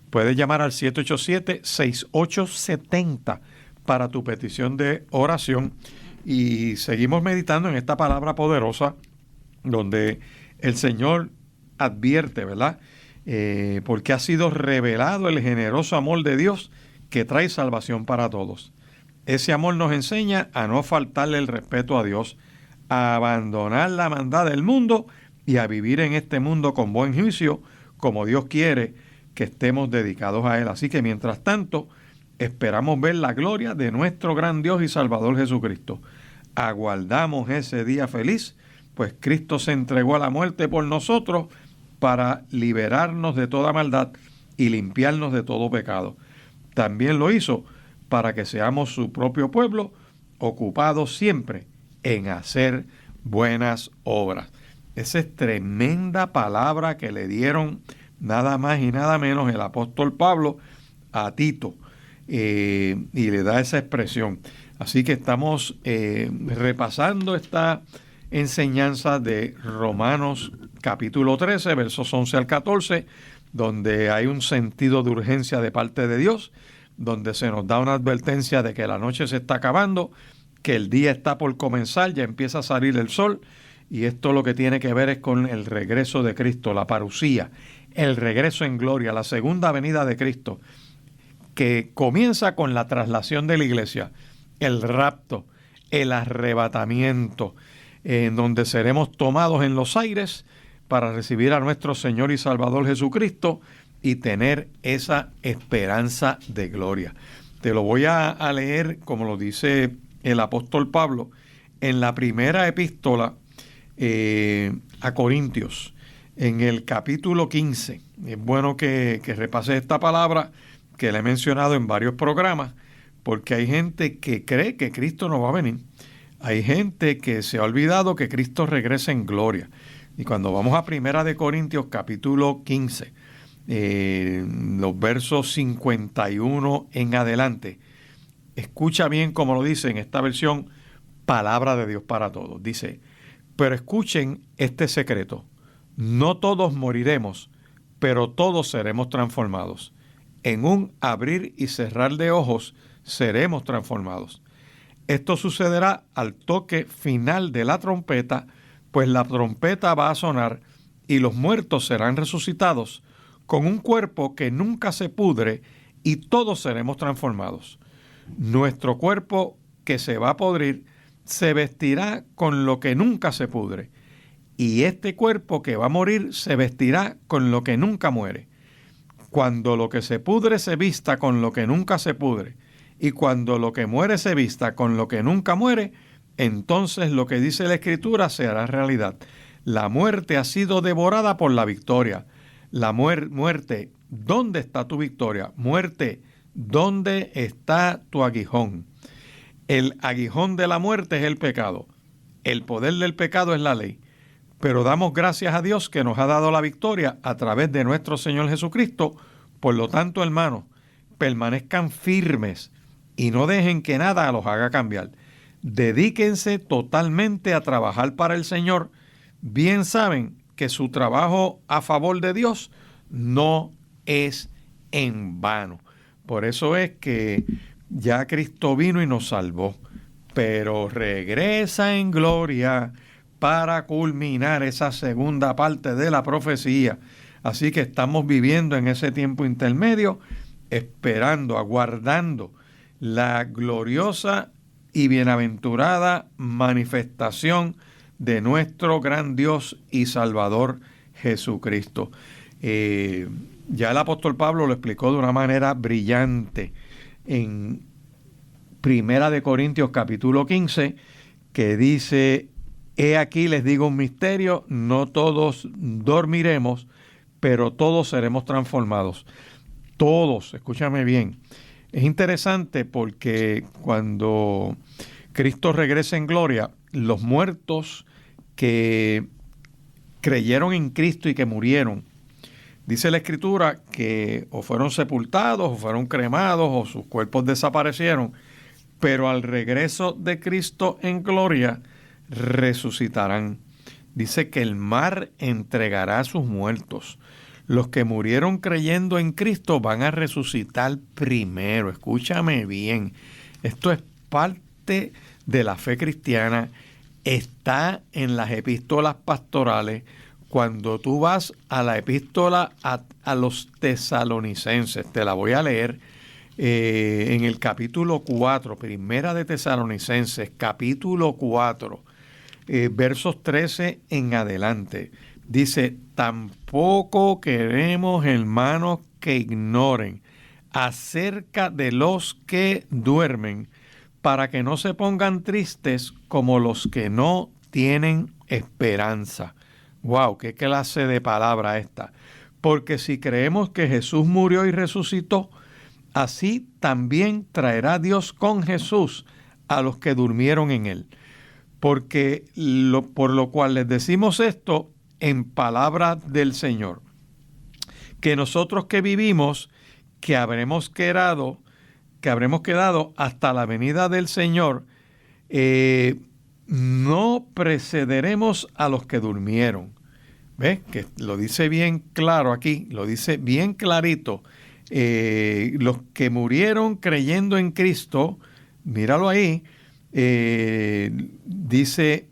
Puedes llamar al 787-6870 para tu petición de oración y seguimos meditando en esta palabra poderosa donde el Señor advierte, ¿verdad? Porque ha sido revelado el generoso amor de Dios que trae salvación para todos. Ese amor nos enseña a no faltarle el respeto a Dios, a abandonar la maldad del mundo y a vivir en este mundo con buen juicio, como Dios quiere que estemos dedicados a Él. Así que mientras tanto, esperamos ver la gloria de nuestro gran Dios y Salvador Jesucristo. Aguardamos ese día feliz, pues Cristo se entregó a la muerte por nosotros para liberarnos de toda maldad y limpiarnos de todo pecado. También lo hizo para que seamos su propio pueblo, ocupados siempre en hacer buenas obras. Esa es tremenda palabra que le dieron nada más y nada menos el apóstol Pablo a Tito, y le da esa expresión. Así que estamos repasando esta enseñanza de Romanos capítulo 13, versos 11 al 14, donde hay un sentido de urgencia de parte de Dios, donde se nos da una advertencia de que la noche se está acabando, que el día está por comenzar, ya empieza a salir el sol, y esto lo que tiene que ver es con el regreso de Cristo, la parusía, el regreso en gloria, la segunda venida de Cristo, que comienza con la traslación de la iglesia, el rapto, el arrebatamiento, en donde seremos tomados en los aires para recibir a nuestro Señor y Salvador Jesucristo y tener esa esperanza de gloria. Te lo voy a leer como lo dice el apóstol Pablo en la primera epístola a Corintios, en el capítulo 15. Es bueno que repase esta palabra que le he mencionado en varios programas, porque hay gente que cree que Cristo no va a venir. Hay gente que se ha olvidado que Cristo regresa en gloria. Y cuando vamos a Primera de Corintios, capítulo 15, los versos 51 en adelante, escucha bien como lo dice en esta versión, Palabra de Dios para Todos. Dice, pero escuchen este secreto, no todos moriremos, pero todos seremos transformados. En un abrir y cerrar de ojos seremos transformados. Esto sucederá al toque final de la trompeta, pues la trompeta va a sonar y los muertos serán resucitados con un cuerpo que nunca se pudre y todos seremos transformados. Nuestro cuerpo que se va a podrir se vestirá con lo que nunca se pudre y este cuerpo que va a morir se vestirá con lo que nunca muere. Cuando lo que se pudre se vista con lo que nunca se pudre y cuando lo que muere se vista con lo que nunca muere, entonces lo que dice la Escritura se hará realidad. La muerte ha sido devorada por la victoria. La muerte, ¿dónde está tu victoria? Muerte, ¿dónde está tu aguijón? El aguijón de la muerte es el pecado. El poder del pecado es la ley. Pero damos gracias a Dios que nos ha dado la victoria a través de nuestro Señor Jesucristo. Por lo tanto, hermanos, permanezcan firmes y no dejen que nada los haga cambiar. Dedíquense totalmente a trabajar para el Señor. Bien saben que su trabajo a favor de Dios no es en vano. Por eso es que ya Cristo vino y nos salvó, pero regresa en gloria para culminar esa segunda parte de la profecía. Así que estamos viviendo en ese tiempo intermedio, esperando, aguardando la gloriosa y bienaventurada manifestación de nuestro gran Dios y Salvador Jesucristo. Ya el apóstol Pablo lo explicó de una manera brillante en Primera de Corintios capítulo 15, que dice, he aquí les digo un misterio, no todos dormiremos, pero todos seremos transformados. Todos, escúchame bien. Es interesante porque cuando Cristo regresa en gloria, los muertos que creyeron en Cristo y que murieron, dice la Escritura que o fueron sepultados, o fueron cremados, o sus cuerpos desaparecieron, pero al regreso de Cristo en gloria, resucitarán. Dice que el mar entregará a sus muertos. Los que murieron creyendo en Cristo van a resucitar primero. Escúchame bien. Esto es parte de la fe cristiana. Está en las epístolas pastorales. Cuando tú vas a la epístola a los tesalonicenses, te la voy a leer en el capítulo 4, Primera de Tesalonicenses, capítulo 4, versos 13 en adelante. Dice, tampoco queremos, hermanos, que ignoren acerca de los que duermen, para que no se pongan tristes como los que no tienen esperanza. ¡Wow! ¡Qué clase de palabra esta! Porque si creemos que Jesús murió y resucitó, así también traerá Dios con Jesús a los que durmieron en él. Porque por lo cual les decimos esto en palabra del Señor, que nosotros que vivimos, que habremos quedado hasta la venida del Señor, no precederemos a los que durmieron. ¿Ves? Que lo dice bien claro aquí, lo dice bien clarito. Los que murieron creyendo en Cristo, míralo ahí, dice,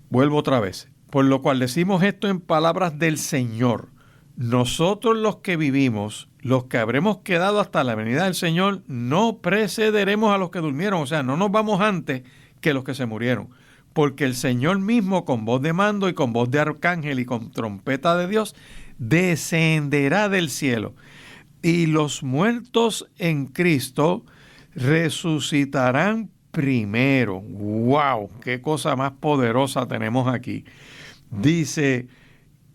vuelvo otra vez, por lo cual decimos esto en palabras del Señor. Nosotros los que vivimos, los que habremos quedado hasta la venida del Señor, no precederemos a los que durmieron, o sea, no nos vamos antes que los que se murieron, porque el Señor mismo con voz de mando y con voz de arcángel y con trompeta de Dios descenderá del cielo, y los muertos en Cristo resucitarán primero. ¡Wow! ¡Qué cosa más poderosa tenemos aquí! Dice,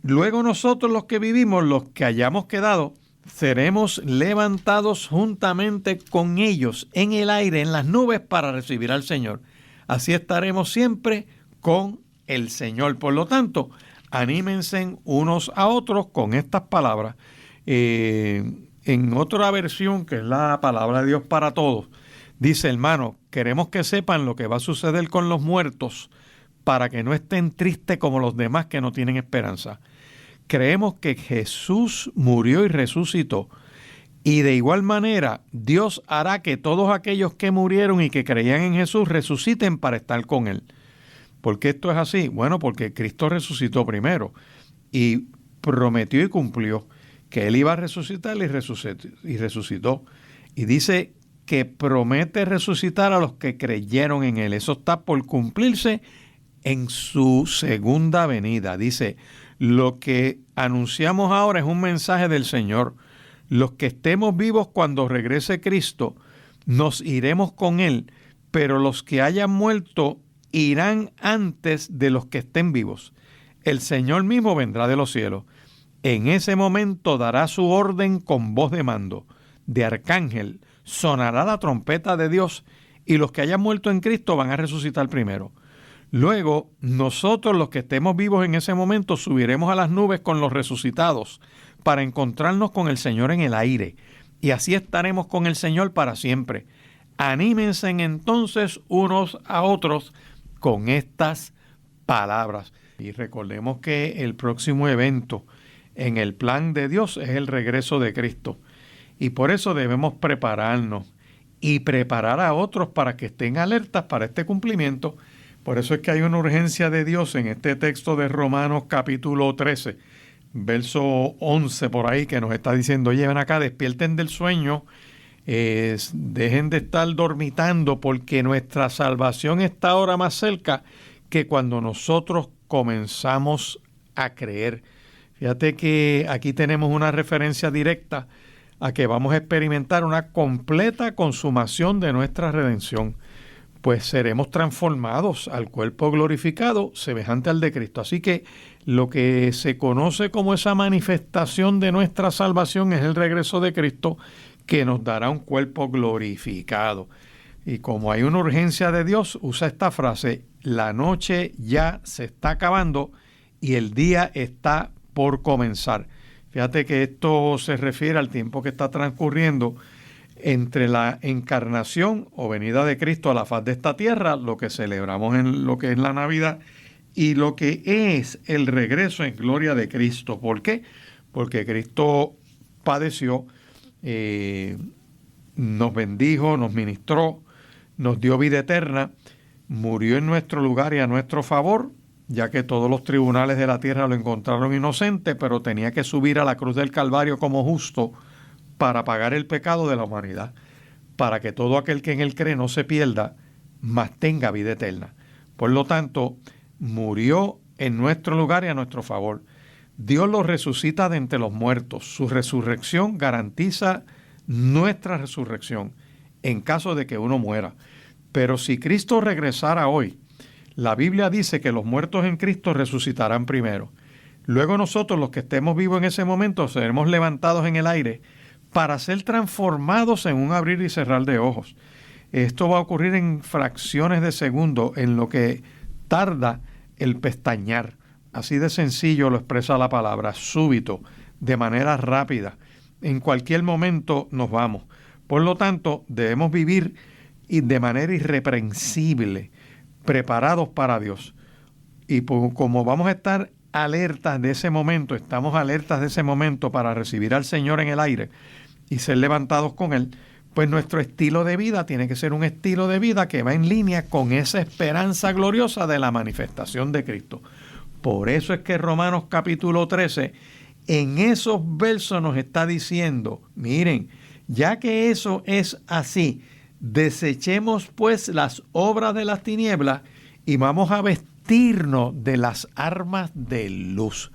luego nosotros los que vivimos, los que hayamos quedado, seremos levantados juntamente con ellos en el aire, en las nubes, para recibir al Señor. Así estaremos siempre con el Señor. Por lo tanto, anímense unos a otros con estas palabras. En otra versión, que es la palabra de Dios para todos, dice, hermano, queremos que sepan lo que va a suceder con los muertos para que no estén tristes como los demás que no tienen esperanza. Creemos que Jesús murió y resucitó, y de igual manera Dios hará que todos aquellos que murieron y que creían en Jesús resuciten para estar con Él. ¿Por qué esto es así? Bueno, porque Cristo resucitó primero y prometió y cumplió que Él iba a resucitar y resucitó. Y dice que promete resucitar a los que creyeron en Él. Eso está por cumplirse en su segunda venida. Dice, lo que anunciamos ahora es un mensaje del Señor. Los que estemos vivos cuando regrese Cristo, nos iremos con Él, pero los que hayan muerto irán antes de los que estén vivos. El Señor mismo vendrá de los cielos. En ese momento dará su orden con voz de mando, de arcángel, sonará la trompeta de Dios, y los que hayan muerto en Cristo van a resucitar primero. Luego, nosotros los que estemos vivos en ese momento subiremos a las nubes con los resucitados para encontrarnos con el Señor en el aire, y así estaremos con el Señor para siempre. Anímense entonces unos a otros con estas palabras. Y recordemos que el próximo evento en el plan de Dios es el regreso de Cristo. Y por eso debemos prepararnos y preparar a otros para que estén alertas para este cumplimiento. Por eso es que hay una urgencia de Dios en este texto de Romanos capítulo 13, verso 11 por ahí, que nos está diciendo, oye, ven acá, despierten del sueño, dejen de estar dormitando, porque nuestra salvación está ahora más cerca que cuando nosotros comenzamos a creer. Fíjate que aquí tenemos una referencia directa a que vamos a experimentar una completa consumación de nuestra redención, pues seremos transformados al cuerpo glorificado semejante al de Cristo. Así que lo que se conoce como esa manifestación de nuestra salvación es el regreso de Cristo, que nos dará un cuerpo glorificado. Y como hay una urgencia de Dios, usa esta frase, la noche ya se está acabando y el día está por comenzar. Fíjate que esto se refiere al tiempo que está transcurriendo entre la encarnación o venida de Cristo a la faz de esta tierra, lo que celebramos en lo que es la Navidad, y lo que es el regreso en gloria de Cristo. ¿Por qué? Porque Cristo padeció, nos bendijo, nos ministró, nos dio vida eterna, murió en nuestro lugar y a nuestro favor, ya que todos los tribunales de la tierra lo encontraron inocente, pero tenía que subir a la cruz del Calvario como justo para pagar el pecado de la humanidad, para que todo aquel que en él cree no se pierda, mas tenga vida eterna. Por lo tanto, murió en nuestro lugar y a nuestro favor. Dios lo resucita de entre los muertos. Su resurrección garantiza nuestra resurrección en caso de que uno muera. Pero si Cristo regresara hoy, la Biblia dice que los muertos en Cristo resucitarán primero. Luego nosotros, los que estemos vivos en ese momento, seremos levantados en el aire para ser transformados en un abrir y cerrar de ojos. Esto va a ocurrir en fracciones de segundo, en lo que tarda el pestañear. Así de sencillo lo expresa la palabra, súbito, de manera rápida. En cualquier momento nos vamos. Por lo tanto, debemos vivir de manera irreprensible, preparados para Dios. Y como vamos a estar alertas de ese momento, estamos alertas de ese momento para recibir al Señor en el aire y ser levantados con Él, pues nuestro estilo de vida tiene que ser un estilo de vida que va en línea con esa esperanza gloriosa de la manifestación de Cristo. Por eso es que Romanos capítulo 13, en esos versos nos está diciendo, miren, ya que eso es así, desechemos pues las obras de las tinieblas y vamos a vestirnos de las armas de luz.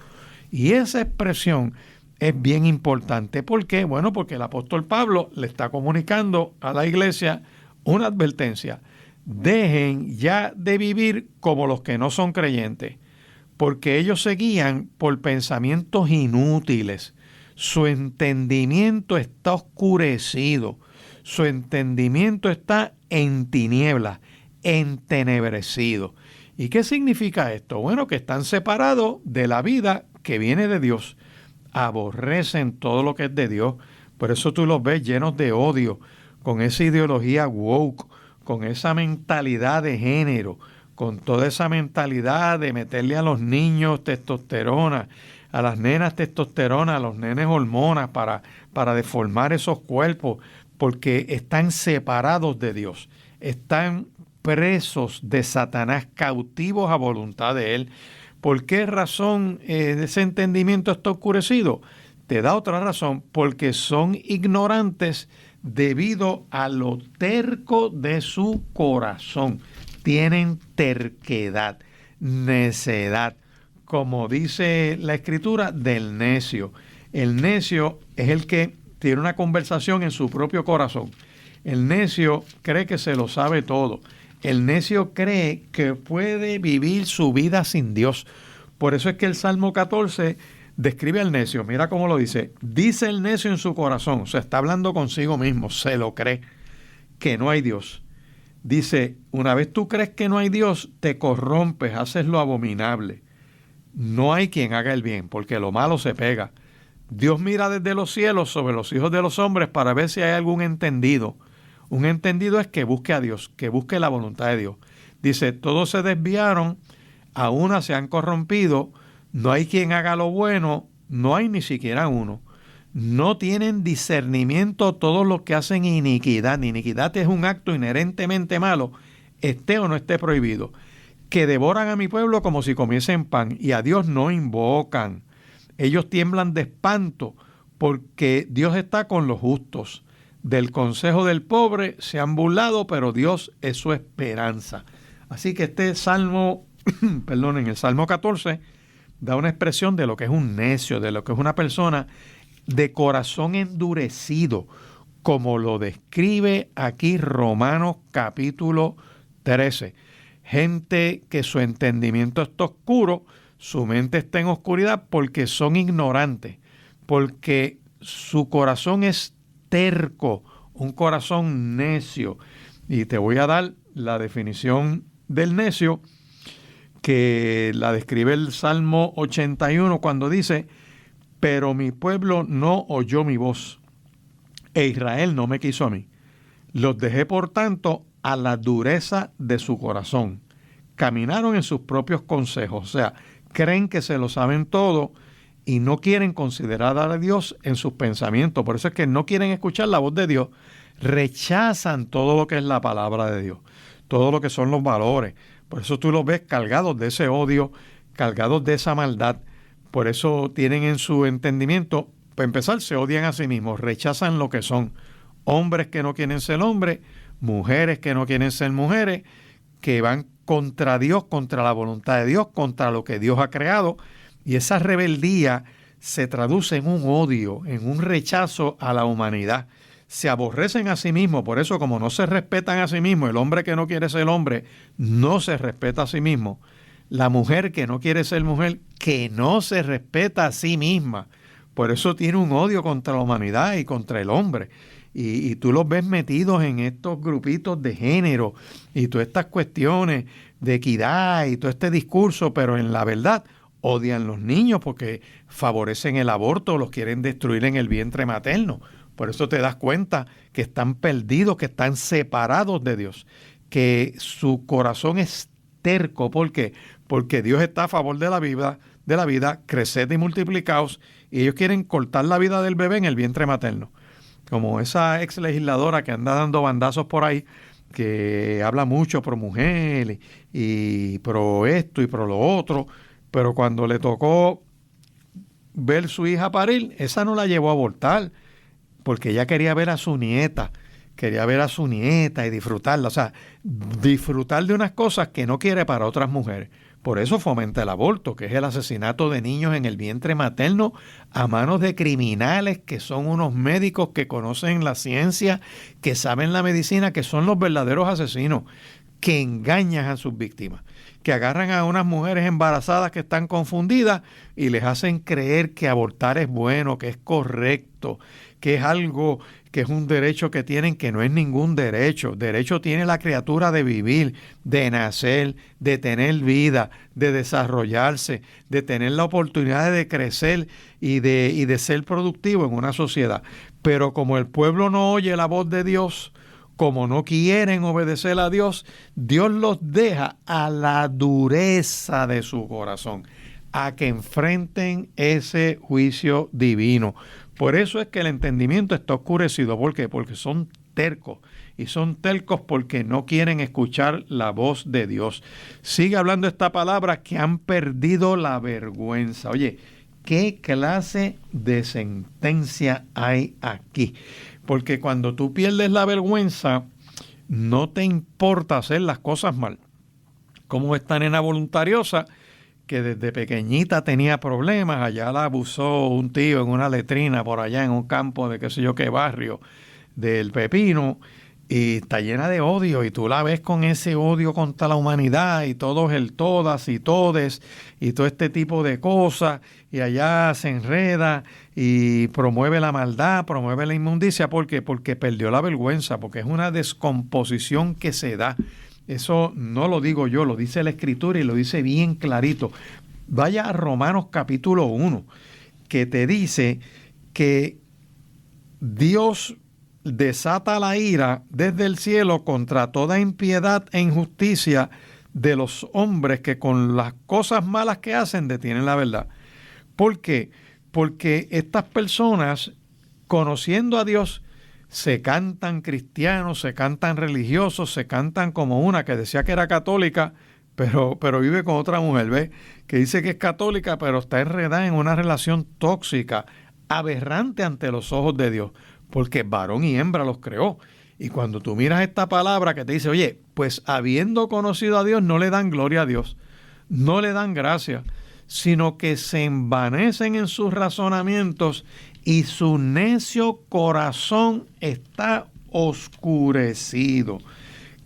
Y esa expresión es bien importante. ¿Por qué? Bueno, porque el apóstol Pablo le está comunicando a la iglesia una advertencia. Dejen ya de vivir como los que no son creyentes, porque ellos se guían por pensamientos inútiles. Su entendimiento está oscurecido. Su entendimiento está en tinieblas, entenebrecido. ¿Y qué significa esto? Bueno, que están separados de la vida que viene de Dios. Aborrecen todo lo que es de Dios. Por eso tú los ves llenos de odio, con esa ideología woke, con esa mentalidad de género, con toda esa mentalidad de meterle a los niños testosterona, a las nenas testosterona, a los nenes hormonas para deformar esos cuerpos, porque están separados de Dios, están presos de Satanás, cautivos a voluntad de él. ¿Por qué razón ese entendimiento está oscurecido? Te da otra razón, porque son ignorantes debido a lo terco de su corazón. Tienen terquedad, necedad, como dice la Escritura, del necio. El necio es el que tiene una conversación en su propio corazón. El necio cree que se lo sabe todo. El necio cree que puede vivir su vida sin Dios. Por eso es que el Salmo 14 describe al necio. Mira cómo lo dice. Dice el necio en su corazón, o sea, está hablando consigo mismo, se lo cree, que no hay Dios. Dice, una vez tú crees que no hay Dios, te corrompes, haces lo abominable. No hay quien haga el bien, porque lo malo se pega. Dios mira desde los cielos sobre los hijos de los hombres para ver si hay algún entendido. Un entendido es que busque a Dios, que busque la voluntad de Dios. Dice, todos se desviaron, a una se han corrompido, no hay quien haga lo bueno, no hay ni siquiera uno. No tienen discernimiento todos los que hacen iniquidad. Iniquidad es un acto inherentemente malo, esté o no esté prohibido. Que devoran a mi pueblo como si comiesen pan, y a Dios no invocan. Ellos tiemblan de espanto, porque Dios está con los justos. Del consejo del pobre se han burlado, pero Dios es su esperanza. Así que este salmo, en el Salmo 14, da una expresión de lo que es un necio, de lo que es una persona de corazón endurecido, como lo describe aquí Romanos capítulo 13. Gente que su entendimiento está oscuro, su mente está en oscuridad porque son ignorantes, porque su corazón es terco, un corazón necio. Y te voy a dar la definición del necio, que la describe el Salmo 81 cuando dice, pero mi pueblo no oyó mi voz, e Israel no me quiso a mí. Los dejé, por tanto, a la dureza de su corazón. Caminaron en sus propios consejos, o sea, creen que se lo saben todo y no quieren considerar a Dios en sus pensamientos. Por eso es que no quieren escuchar la voz de Dios. Rechazan todo lo que es la palabra de Dios, todo lo que son los valores. Por eso tú los ves cargados de ese odio, cargados de esa maldad. Por eso tienen en su entendimiento, para empezar, se odian a sí mismos, rechazan lo que son. Hombres que no quieren ser hombres, mujeres que no quieren ser mujeres, que van contra Dios, contra la voluntad de Dios, contra lo que Dios ha creado. Y esa rebeldía se traduce en un odio, en un rechazo a la humanidad. Se aborrecen a sí mismos, por eso como no se respetan a sí mismos, el hombre que no quiere ser hombre no se respeta a sí mismo. La mujer que no quiere ser mujer, que no se respeta a sí misma. Por eso tiene un odio contra la humanidad y contra el hombre. Y tú los ves metidos en estos grupitos de género y todas estas cuestiones de equidad y todo este discurso, pero en la verdad odian los niños porque favorecen el aborto, los quieren destruir en el vientre materno. Por eso te das cuenta que están perdidos, que están separados de Dios, que su corazón es terco. ¿Por qué? Porque Dios está a favor de la vida, creced y multiplicaos, y ellos quieren cortar la vida del bebé en el vientre materno. Como esa ex legisladora que anda dando bandazos por ahí, que habla mucho pro mujer y pro esto y pro lo otro, pero cuando le tocó ver su hija parir, esa no la llevó a abortar, porque ella quería ver a su nieta y disfrutarla, o sea, disfrutar de unas cosas que no quiere para otras mujeres. Por eso fomenta el aborto, que es el asesinato de niños en el vientre materno a manos de criminales que son unos médicos que conocen la ciencia, que saben la medicina, que son los verdaderos asesinos, que engañan a sus víctimas, que agarran a unas mujeres embarazadas que están confundidas y les hacen creer que abortar es bueno, que es correcto, que es algo, que es un derecho que tienen, que no es ningún derecho. Derecho tiene la criatura de vivir, de nacer, de tener vida, de desarrollarse, de tener la oportunidad de crecer y de ser productivo en una sociedad. Pero como el pueblo no oye la voz de Dios, como no quieren obedecer a Dios, Dios los deja a la dureza de su corazón, a que enfrenten ese juicio divino. Por eso es que el entendimiento está oscurecido. ¿Por qué? Porque son tercos. Y son tercos porque no quieren escuchar la voz de Dios. Sigue hablando esta palabra, que han perdido la vergüenza. Oye, ¿qué clase de sentencia hay aquí? Porque cuando tú pierdes la vergüenza, no te importa hacer las cosas mal. Como esta nena voluntariosa, que desde pequeñita tenía problemas, allá la abusó un tío en una letrina por allá en un campo de qué sé yo qué barrio del Pepino, y está llena de odio, y tú la ves con ese odio contra la humanidad y todos el todas y todes y todo este tipo de cosas, y allá se enreda y promueve la maldad, promueve la inmundicia. ¿Por qué? Porque perdió la vergüenza, porque es una descomposición que se da. Eso no lo digo yo, lo dice la Escritura y lo dice bien clarito. Vaya a Romanos capítulo 1, que te dice que Dios desata la ira desde el cielo contra toda impiedad e injusticia de los hombres que con las cosas malas que hacen detienen la verdad. ¿Por qué? Porque estas personas, conociendo a Dios, se cantan cristianos, se cantan religiosos, se cantan como una que decía que era católica, pero vive con otra mujer, ¿ves? Que dice que es católica, pero está enredada en una relación tóxica, aberrante ante los ojos de Dios, porque varón y hembra los creó. Y cuando tú miras esta palabra que te dice, oye, pues habiendo conocido a Dios, no le dan gloria a Dios, no le dan gracia, sino que se envanecen en sus razonamientos y su necio corazón está oscurecido.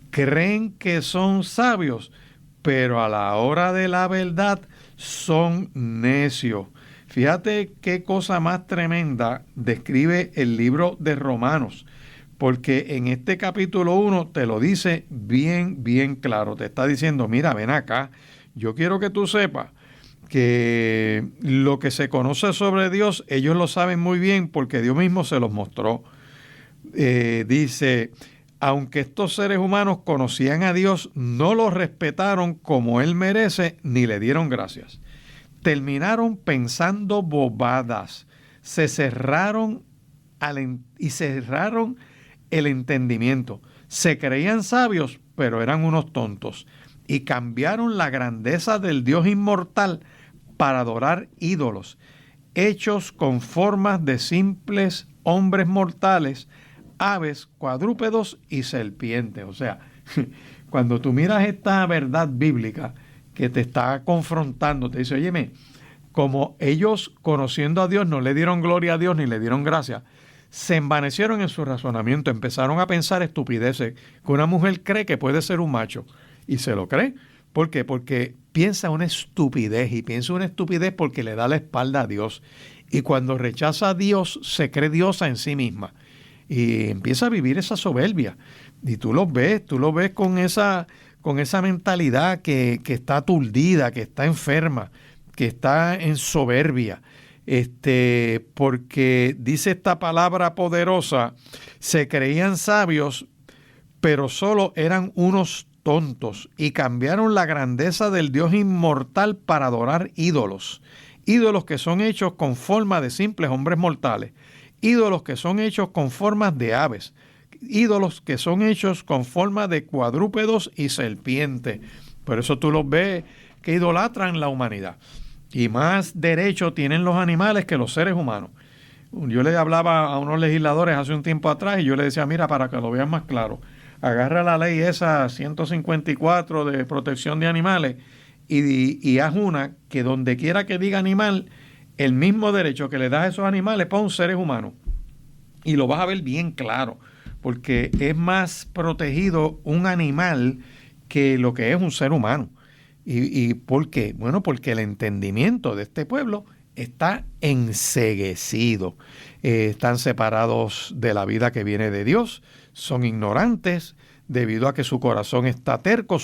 Creen que son sabios, pero a la hora de la verdad son necios. Fíjate qué cosa más tremenda describe el libro de Romanos, porque en este capítulo 1 te lo dice bien, bien claro. Te está diciendo, mira, ven acá, yo quiero que tú sepas que lo que se conoce sobre Dios, ellos lo saben muy bien porque Dios mismo se los mostró. Dice, aunque estos seres humanos conocían a Dios, no lo respetaron como Él merece, ni le dieron gracias. Terminaron pensando bobadas, cerraron el entendimiento. Se creían sabios, pero eran unos tontos. Y cambiaron la grandeza del Dios inmortal para adorar ídolos, hechos con formas de simples hombres mortales, aves, cuadrúpedos y serpientes. O sea, cuando tú miras esta verdad bíblica que te está confrontando, te dice, óyeme, como ellos conociendo a Dios no le dieron gloria a Dios ni le dieron gracia, se envanecieron en su razonamiento, empezaron a pensar estupideces, que una mujer cree que puede ser un macho, y se lo cree. ¿Por qué? Porque piensa una estupidez, y piensa una estupidez porque le da la espalda a Dios. Y cuando rechaza a Dios, se cree diosa en sí misma. Y empieza a vivir esa soberbia. Y tú lo ves con esa mentalidad que está aturdida, que está enferma, que está en soberbia. Porque dice esta palabra poderosa, se creían sabios, pero solo eran unos tontos y cambiaron la grandeza del Dios inmortal para adorar ídolos. Ídolos que son hechos con forma de simples hombres mortales. Ídolos que son hechos con formas de aves. Ídolos que son hechos con forma de cuadrúpedos y serpientes. Por eso tú los ves que idolatran la humanidad. Y más derecho tienen los animales que los seres humanos. Yo le hablaba a unos legisladores hace un tiempo atrás y yo le decía, mira, para que lo vean más claro, agarra la ley esa 154 de protección de animales y haz una que donde quiera que diga animal, el mismo derecho que le das a esos animales para un ser humano. Y lo vas a ver bien claro, porque es más protegido un animal que lo que es un ser humano. ¿Y por qué? Bueno, porque el entendimiento de este pueblo está enceguecido. Están separados de la vida que viene de Dios, son ignorantes debido a que su corazón está terco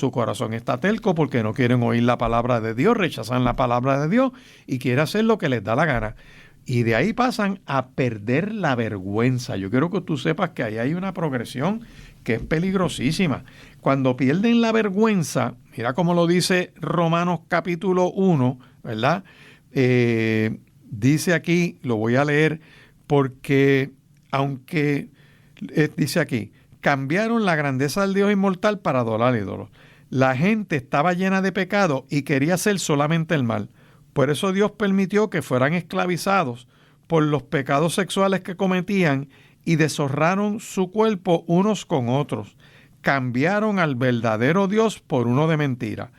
porque no quieren oír la palabra de Dios, rechazan la palabra de Dios y quieren hacer lo que les da la gana. Y de ahí pasan a perder la vergüenza. Yo quiero que tú sepas que ahí hay una progresión que es peligrosísima. Cuando pierden la vergüenza, mira cómo lo dice Romanos capítulo 1, ¿verdad? Dice aquí, lo voy a leer, porque aunque dice aquí, cambiaron la grandeza del Dios inmortal para adorar ídolos. La gente estaba llena de pecado y quería hacer solamente el mal. Por eso Dios permitió que fueran esclavizados por los pecados sexuales que cometían y deshonraron su cuerpo unos con otros. Cambiaron al verdadero Dios por uno de mentira.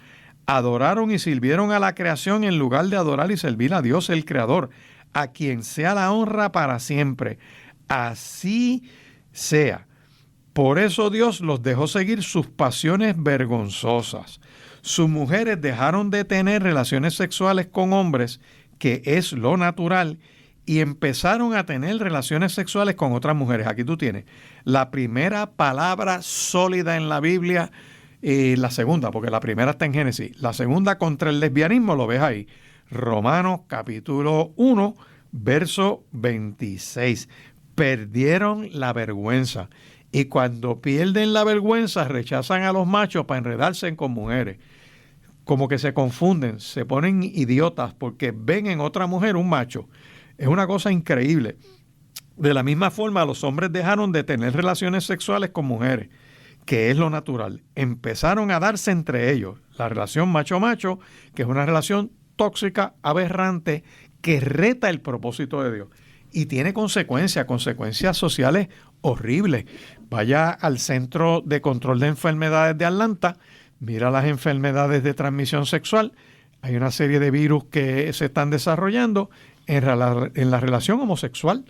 Adoraron y sirvieron a la creación en lugar de adorar y servir a Dios el Creador, a quien sea la honra para siempre. Así sea. Por eso Dios los dejó seguir sus pasiones vergonzosas. Sus mujeres dejaron de tener relaciones sexuales con hombres, que es lo natural, y empezaron a tener relaciones sexuales con otras mujeres. Aquí tú tienes la primera palabra sólida en la Biblia, la segunda, porque la primera está en Génesis. La segunda contra el lesbianismo lo ves ahí. Romanos capítulo 1, verso 26. Perdieron la vergüenza. Y cuando pierden la vergüenza, rechazan a los machos para enredarse con mujeres. Como que se confunden, se ponen idiotas porque ven en otra mujer un macho. Es una cosa increíble. De la misma forma, los hombres dejaron de tener relaciones sexuales con mujeres, que es lo natural. Empezaron a darse entre ellos. La relación macho-macho, que es una relación tóxica, aberrante, que reta el propósito de Dios. Y tiene consecuencias sociales horribles. Vaya al Centro de Control de Enfermedades de Atlanta, mira las enfermedades de transmisión sexual. Hay una serie de virus que se están desarrollando en la relación homosexual,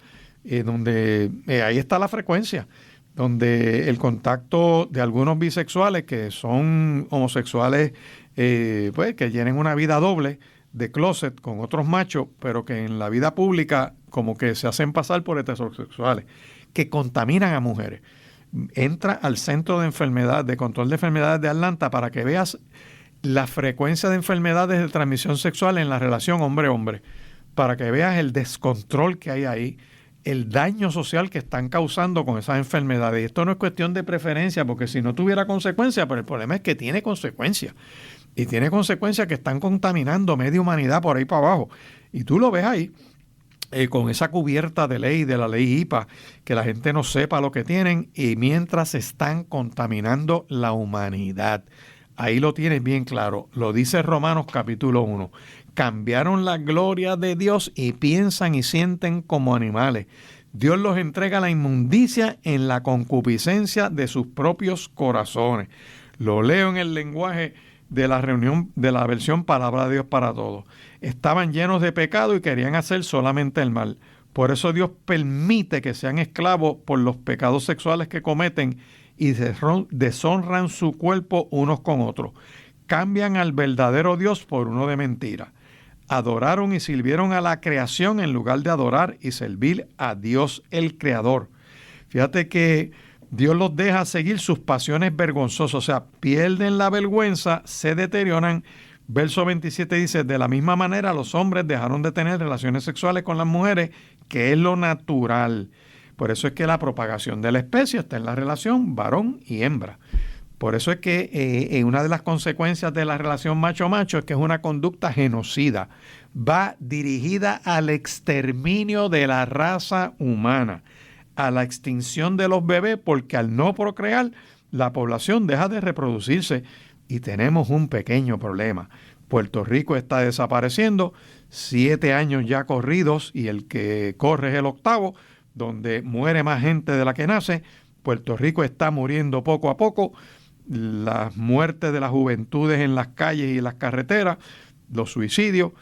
donde ahí está la frecuencia, donde el contacto de algunos bisexuales que son homosexuales, pues que tienen una vida doble de closet con otros machos, pero que en la vida pública como que se hacen pasar por heterosexuales, que contaminan a mujeres. Entra al Centro de Control de Enfermedades de Atlanta para que veas la frecuencia de enfermedades de transmisión sexual en la relación hombre-hombre, para que veas el descontrol que hay ahí, el daño social que están causando con esas enfermedades. Y esto no es cuestión de preferencia, porque si no tuviera consecuencias, pero el problema es que tiene consecuencias. Y tiene consecuencias que están contaminando media humanidad por ahí para abajo. Y tú lo ves ahí, con esa cubierta de ley, de la ley IPA, que la gente no sepa lo que tienen, y mientras están contaminando la humanidad. Ahí lo tienes bien claro. Lo dice Romanos capítulo 1. Cambiaron la gloria de Dios y piensan y sienten como animales. Dios los entrega a la inmundicia en la concupiscencia de sus propios corazones. Lo leo en el lenguaje de la reunión de la versión Palabra de Dios para Todos. Estaban llenos de pecado y querían hacer solamente el mal. Por eso Dios permite que sean esclavos por los pecados sexuales que cometen y deshonran su cuerpo unos con otros. Cambian al verdadero Dios por uno de mentira. Adoraron y sirvieron a la creación en lugar de adorar y servir a Dios el Creador. Fíjate que Dios los deja seguir sus pasiones vergonzosas, o sea, pierden la vergüenza, se deterioran, Verso 27 dice, de la misma manera los hombres dejaron de tener relaciones sexuales con las mujeres, que es lo natural. Por eso es que la propagación de la especie está en la relación varón y hembra. Por eso es que una de las consecuencias de la relación macho-macho es que es una conducta genocida. Va dirigida al exterminio de la raza humana, a la extinción de los bebés, porque al no procrear, la población deja de reproducirse y tenemos un pequeño problema. Puerto Rico está desapareciendo, 7 años ya corridos y el que corre es el 8º, donde muere más gente de la que nace. Puerto Rico está muriendo poco a poco. Las muertes de las juventudes en las calles y en las carreteras, los suicidios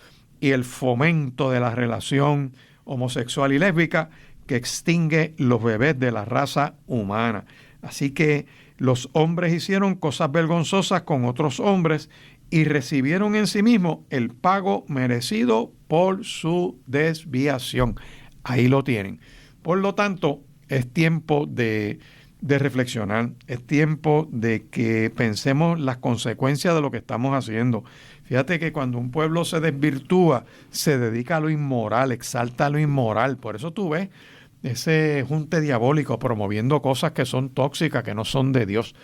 y el fomento de la relación homosexual y lésbica que extingue los bebés de la raza humana. Así que los hombres hicieron cosas vergonzosas con otros hombres y recibieron en sí mismos el pago merecido por su desviación. Ahí lo tienen. Por lo tanto, es tiempo de reflexionar, es tiempo de que pensemos las consecuencias de lo que estamos haciendo. Fíjate que cuando un pueblo se desvirtúa, se dedica a lo inmoral, exalta lo inmoral. Por eso tú ves ese junte diabólico promoviendo cosas que son tóxicas, que no son de Dios.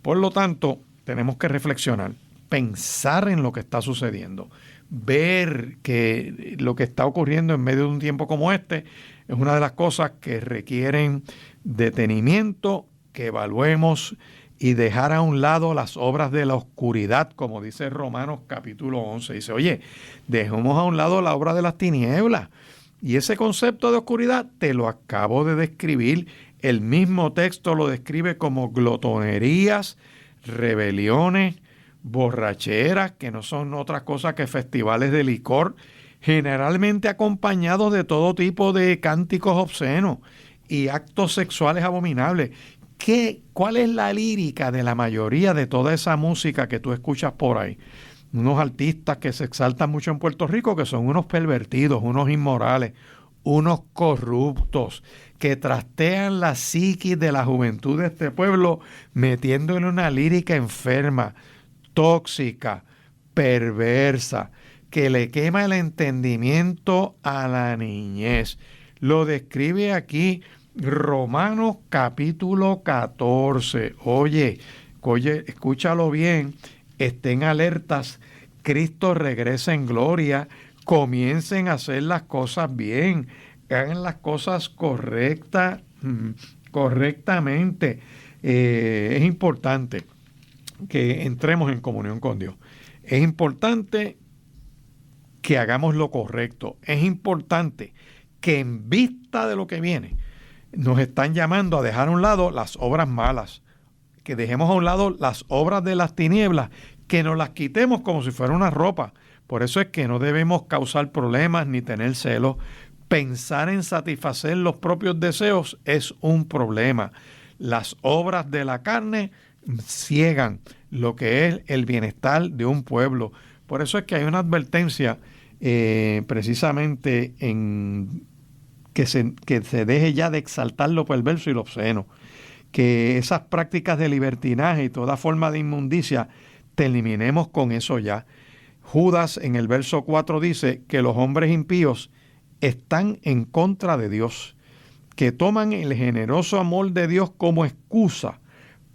Por lo tanto, tenemos que reflexionar, pensar en lo que está sucediendo, ver que lo que está ocurriendo en medio de un tiempo como este es una de las cosas que requieren detenimiento, que evaluemos y dejar a un lado las obras de la oscuridad, como dice Romanos capítulo 11. Dice, oye, dejemos a un lado la obra de las tinieblas. Y ese concepto de oscuridad te lo acabo de describir. El mismo texto lo describe como glotonerías, rebeliones, borracheras, que no son otras cosas que festivales de licor, generalmente acompañados de todo tipo de cánticos obscenos y actos sexuales abominables. ¿Cuál es la lírica de la mayoría de toda esa música que tú escuchas por ahí? Unos artistas que se exaltan mucho en Puerto Rico, que son unos pervertidos, unos inmorales, unos corruptos, que trastean la psiquis de la juventud de este pueblo, metiéndole una lírica enferma, tóxica, perversa, que le quema el entendimiento a la niñez. Lo describe aquí Romanos capítulo 14. Oye, escúchalo bien, estén alertas, Cristo regresa en gloria, comiencen a hacer las cosas bien, hagan las cosas correctamente. Es importante que entremos en comunión con Dios. Es importante que hagamos lo correcto. Es importante que en vista de lo que viene, nos están llamando a dejar a un lado las obras malas, que dejemos a un lado las obras de las tinieblas, que nos las quitemos como si fuera una ropa. Por eso es que no debemos causar problemas ni tener celos. Pensar en satisfacer los propios deseos es un problema. Las obras de la carne ciegan lo que es el bienestar de un pueblo. Por eso es que hay una advertencia precisamente en que se deje ya de exaltar lo perverso y lo obsceno, que esas prácticas de libertinaje y toda forma de inmundicia terminemos con eso ya. Judas en el verso 4 dice que los hombres impíos están en contra de Dios, que toman el generoso amor de Dios como excusa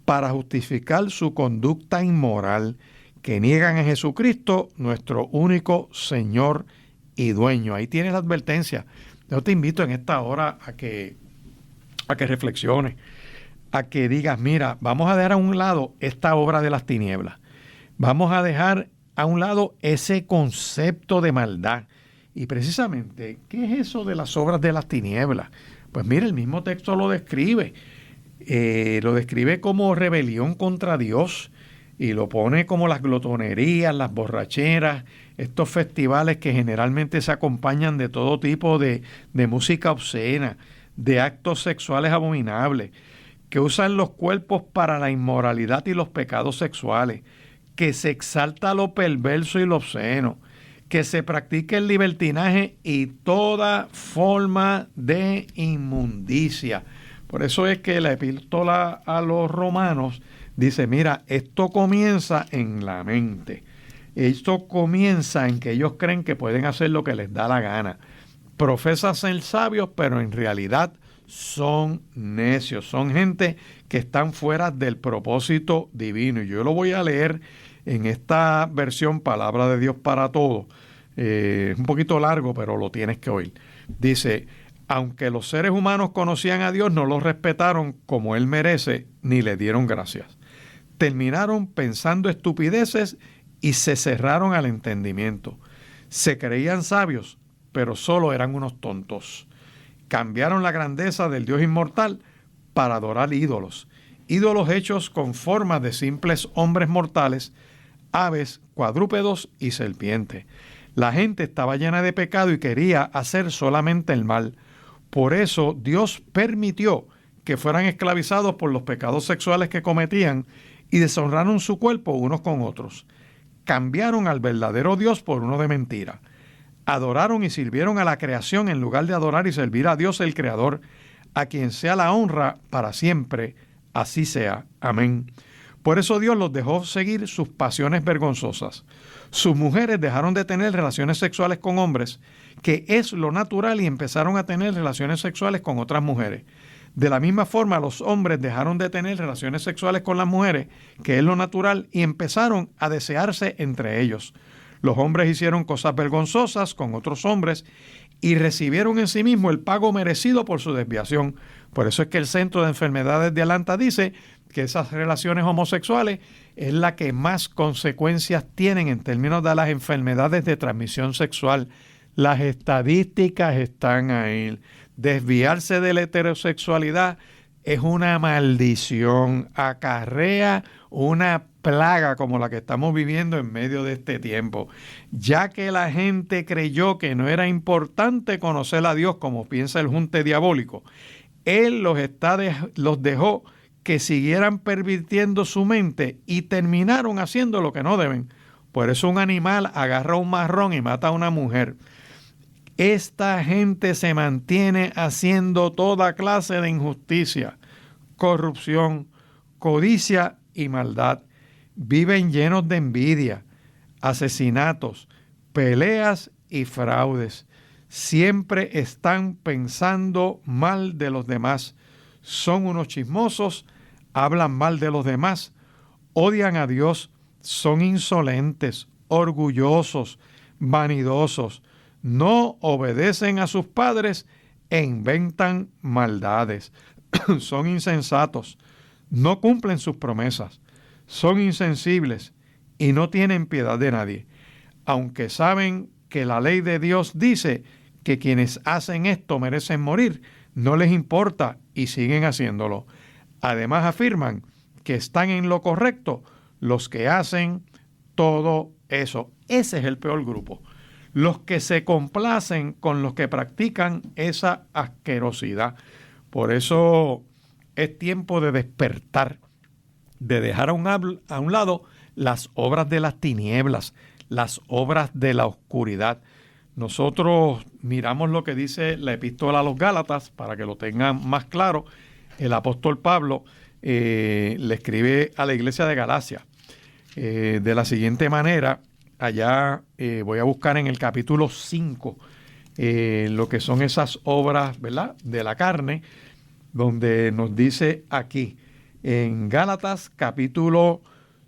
para justificar su conducta inmoral, que niegan a Jesucristo, nuestro único Señor y Dueño. Ahí tienes la advertencia. Yo te invito en esta hora a que reflexiones, a que digas, mira, vamos a dejar a un lado esta obra de las tinieblas. Vamos a dejar a un lado ese concepto de maldad. Y precisamente, ¿qué es eso de las obras de las tinieblas? Pues mira, el mismo texto lo describe. Lo describe como rebelión contra Dios y lo pone como las glotonerías, las borracheras, estos festivales que generalmente se acompañan de todo tipo de música obscena, de actos sexuales abominables, que usan los cuerpos para la inmoralidad y los pecados sexuales, que se exalta lo perverso y lo obsceno, que se practique el libertinaje y toda forma de inmundicia. Por eso es que la epístola a los romanos dice, mira, esto comienza en la mente. Esto comienza en que ellos creen que pueden hacer lo que les da la gana. Profesan ser sabios, pero en realidad son necios. Son gente que están fuera del propósito divino. Y yo lo voy a leer en esta versión Palabra de Dios para Todos. Es un poquito largo, pero lo tienes que oír. Dice: aunque los seres humanos conocían a Dios, no lo respetaron como Él merece, ni le dieron gracias. Terminaron pensando estupideces y se cerraron al entendimiento. Se creían sabios, pero solo eran unos tontos. Cambiaron la grandeza del Dios inmortal para adorar ídolos. Ídolos hechos con formas de simples hombres mortales, aves, cuadrúpedos y serpientes. La gente estaba llena de pecado y quería hacer solamente el mal. Por eso Dios permitió que fueran esclavizados por los pecados sexuales que cometían y deshonraron su cuerpo unos con otros. Cambiaron al verdadero Dios por uno de mentira. Adoraron y sirvieron a la creación en lugar de adorar y servir a Dios el Creador, a quien sea la honra para siempre. Así sea. Amén. Por eso Dios los dejó seguir sus pasiones vergonzosas. Sus mujeres dejaron de tener relaciones sexuales con hombres, que es lo natural, y empezaron a tener relaciones sexuales con otras mujeres. De la misma forma, los hombres dejaron de tener relaciones sexuales con las mujeres, que es lo natural, y empezaron a desearse entre ellos. Los hombres hicieron cosas vergonzosas con otros hombres y recibieron en sí mismos el pago merecido por su desviación. Por eso es que el Centro de Enfermedades de Atlanta dice que esas relaciones homosexuales es la que más consecuencias tienen en términos de las enfermedades de transmisión sexual. Las estadísticas están ahí. Desviarse de la heterosexualidad es una maldición, acarrea una plaga como la que estamos viviendo en medio de este tiempo, ya que la gente creyó que no era importante conocer a Dios como piensa el junte diabólico. Él los dejó que siguieran pervirtiendo su mente y terminaron haciendo lo que no deben. Por eso un animal agarra un marrón y mata a una mujer. Esta gente se mantiene haciendo toda clase de injusticia, corrupción, codicia y maldad. Viven llenos de envidia, asesinatos, peleas y fraudes. Siempre están pensando mal de los demás. Son unos chismosos, hablan mal de los demás, odian a Dios, son insolentes, orgullosos, vanidosos, no obedecen a sus padres e inventan maldades. Son insensatos, no cumplen sus promesas, son insensibles y no tienen piedad de nadie. Aunque saben que la ley de Dios dice que quienes hacen esto merecen morir, no les importa y siguen haciéndolo. Además afirman que están en lo correcto los que hacen todo eso. Ese es el peor grupo. Los que se complacen con los que practican esa asquerosidad. Por eso es tiempo de despertar, de dejar a un lado las obras de las tinieblas, las obras de la oscuridad. Nosotros miramos lo que dice la epístola a los Gálatas para que lo tengan más claro. El apóstol Pablo le escribe a la iglesia de Galacia de la siguiente manera. Allá voy a buscar en el capítulo 5 lo que son esas obras, ¿verdad?, de la carne, donde nos dice aquí, en Gálatas capítulo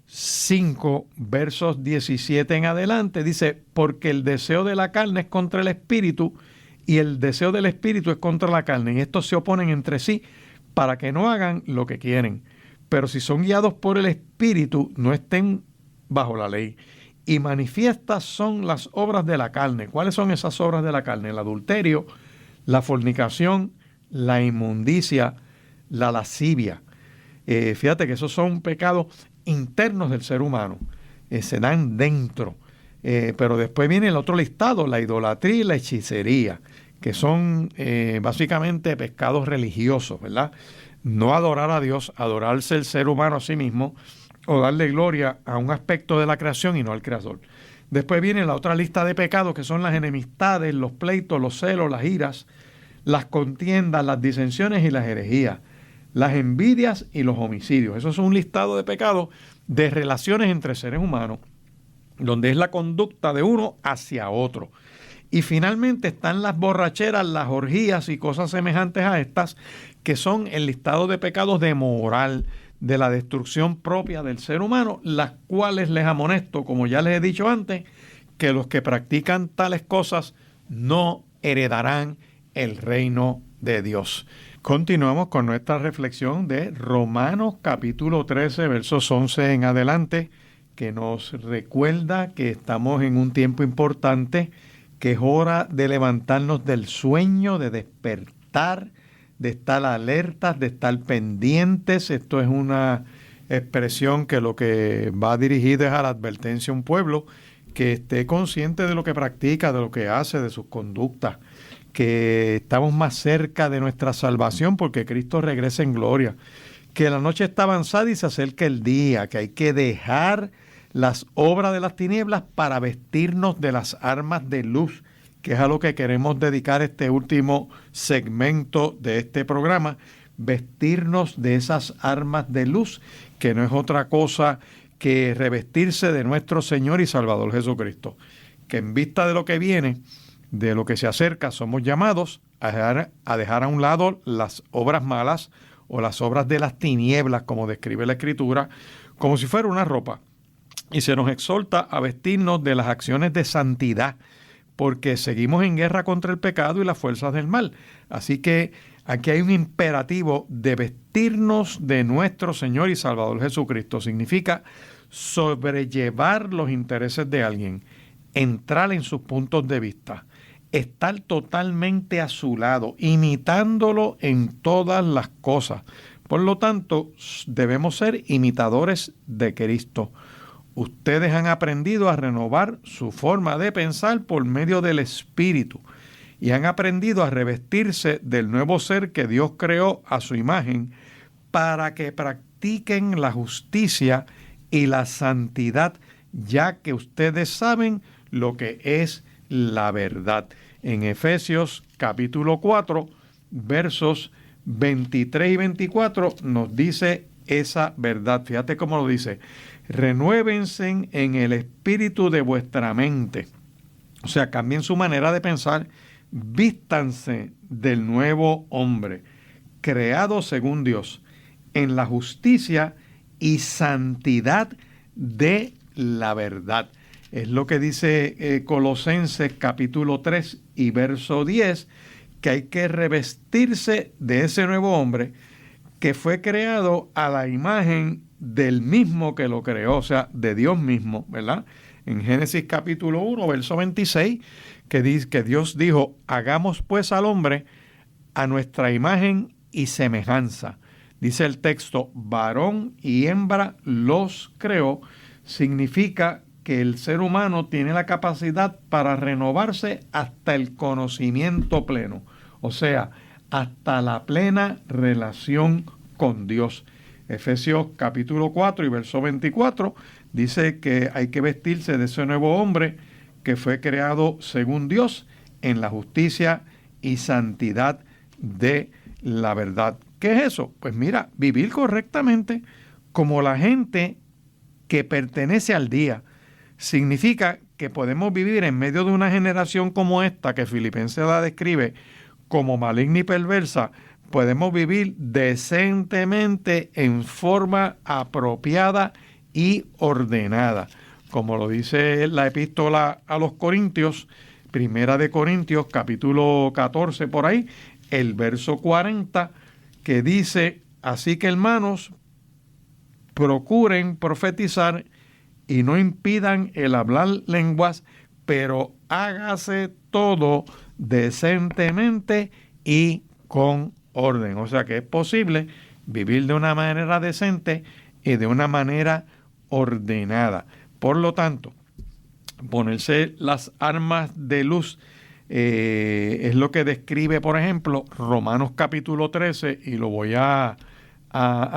5, versos 17 en adelante, dice: porque el deseo de la carne es contra el espíritu y el deseo del espíritu es contra la carne, y estos se oponen entre sí para que no hagan lo que quieren. Pero si son guiados por el espíritu, no estén bajo la ley. Y manifiestas son las obras de la carne. ¿Cuáles son esas obras de la carne? El adulterio, la fornicación, la inmundicia, la lascivia. Fíjate que esos son pecados internos del ser humano. Se dan dentro. Pero después viene el otro listado, la idolatría y la hechicería, que son básicamente pecados religiosos, ¿verdad? No adorar a Dios, adorarse el ser humano a sí mismo, o darle gloria a un aspecto de la creación y no al Creador. Después viene la otra lista de pecados, que son las enemistades, los pleitos, los celos, las iras, las contiendas, las disensiones y las herejías, las envidias y los homicidios. Eso es un listado de pecados de relaciones entre seres humanos. donde es la conducta de uno hacia otro. Y finalmente están las borracheras, las orgías y cosas semejantes a estas, que son el listado de pecados de moral, de la destrucción propia del ser humano, las cuales les amonesto, como ya les he dicho antes, que los que practican tales cosas no heredarán el reino de Dios. Continuamos con nuestra reflexión de Romanos capítulo 13, versos 11 en adelante, que nos recuerda que estamos en un tiempo importante, que es hora de levantarnos del sueño, de despertar, de estar alertas, de estar pendientes. Esto es una expresión que lo que va dirigida es a la advertencia a un pueblo que esté consciente de lo que practica, de lo que hace, de sus conductas, que estamos más cerca de nuestra salvación porque Cristo regresa en gloria, que la noche está avanzada y se acerca el día, que hay que dejar las obras de las tinieblas para vestirnos de las armas de luz, que es a lo que queremos dedicar este último segmento de este programa, vestirnos de esas armas de luz, que no es otra cosa que revestirse de nuestro Señor y Salvador Jesucristo, que en vista de lo que viene, de lo que se acerca, somos llamados a dejar a un lado las obras malas o las obras de las tinieblas, como describe la Escritura, como si fuera una ropa. Y se nos exhorta a vestirnos de las acciones de santidad, porque seguimos en guerra contra el pecado y las fuerzas del mal. Así que aquí hay un imperativo de vestirnos de nuestro Señor y Salvador Jesucristo. Significa sobrellevar los intereses de alguien, entrar en sus puntos de vista, estar totalmente a su lado, imitándolo en todas las cosas. Por lo tanto, debemos ser imitadores de Cristo. Ustedes han aprendido a renovar su forma de pensar por medio del Espíritu y han aprendido a revestirse del nuevo ser que Dios creó a su imagen para que practiquen la justicia y la santidad, ya que ustedes saben lo que es la verdad. En Efesios capítulo 4, versos 23 y 24 nos dice esa verdad. Fíjate cómo lo dice: renuévense en el espíritu de vuestra mente. O sea, cambien su manera de pensar, vístanse del nuevo hombre, creado según Dios, en la justicia y santidad de la verdad. Es lo que dice Colosenses capítulo 3 y verso 10, que hay que revestirse de ese nuevo hombre que fue creado a la imagen del mismo que lo creó, o sea, de Dios mismo, ¿verdad? En Génesis capítulo 1, verso 26, que dice que Dios dijo: hagamos pues al hombre a nuestra imagen y semejanza. Dice el texto: varón y hembra los creó. Significa que el ser humano tiene la capacidad para renovarse hasta el conocimiento pleno, o sea, hasta la plena relación con Dios. Efesios capítulo 4 y verso 24 dice que hay que vestirse de ese nuevo hombre que fue creado según Dios en la justicia y santidad de la verdad. ¿Qué es eso? Pues mira, vivir correctamente como la gente que pertenece al día. Significa que podemos vivir en medio de una generación como esta, que Filipenses la describe como maligna y perversa. Podemos vivir decentemente en forma apropiada y ordenada. Como lo dice la epístola a los Corintios, Primera de Corintios, capítulo 14, por ahí, el verso 40, que dice: así que, hermanos, procuren profetizar y no impidan el hablar lenguas, pero hágase todo decentemente y con orden. O sea que es posible vivir de una manera decente y de una manera ordenada. Por lo tanto, ponerse las armas de luz es lo que describe, por ejemplo, Romanos capítulo 13, y lo voy a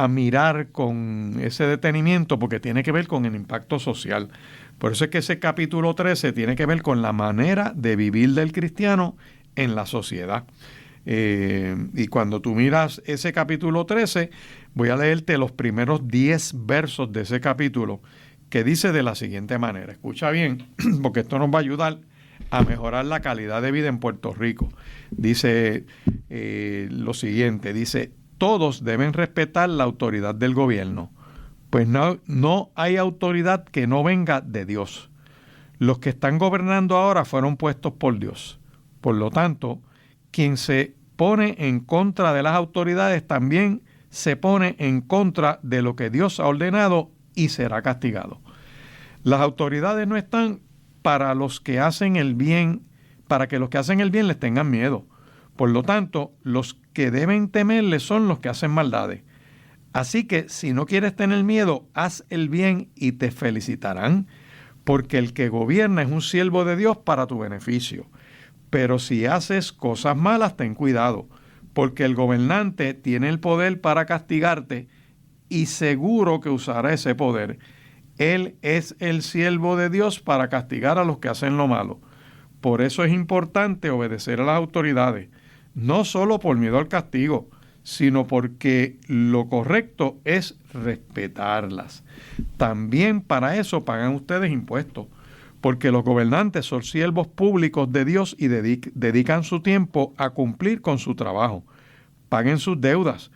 mirar con ese detenimiento porque tiene que ver con el impacto social. Por eso es que ese capítulo 13 tiene que ver con la manera de vivir del cristiano en la sociedad. Y cuando tú miras ese capítulo 13, voy a leerte los primeros 10 versos de ese capítulo, que dice de la siguiente manera, escucha bien, porque esto nos va a ayudar a mejorar la calidad de vida en Puerto Rico. Dice lo siguiente, dice, todos deben respetar la autoridad del gobierno, pues no hay autoridad que no venga de Dios. Los que están gobernando ahora fueron puestos por Dios. Por lo tanto, quien se pone en contra de las autoridades también se pone en contra de lo que Dios ha ordenado y será castigado. Las autoridades no están para los que hacen el bien, para que los que hacen el bien les tengan miedo. Por lo tanto, los que deben temerles son los que hacen maldades. Así que si no quieres tener miedo, haz el bien y te felicitarán, porque el que gobierna es un siervo de Dios para tu beneficio. Pero si haces cosas malas, ten cuidado, porque el gobernante tiene el poder para castigarte y seguro que usará ese poder. Él es el siervo de Dios para castigar a los que hacen lo malo. Por eso es importante obedecer a las autoridades, no solo por miedo al castigo, sino porque lo correcto es respetarlas. También para eso pagan ustedes impuestos, porque los gobernantes son siervos públicos de Dios y dedican su tiempo a cumplir con su trabajo. Paguen sus deudas.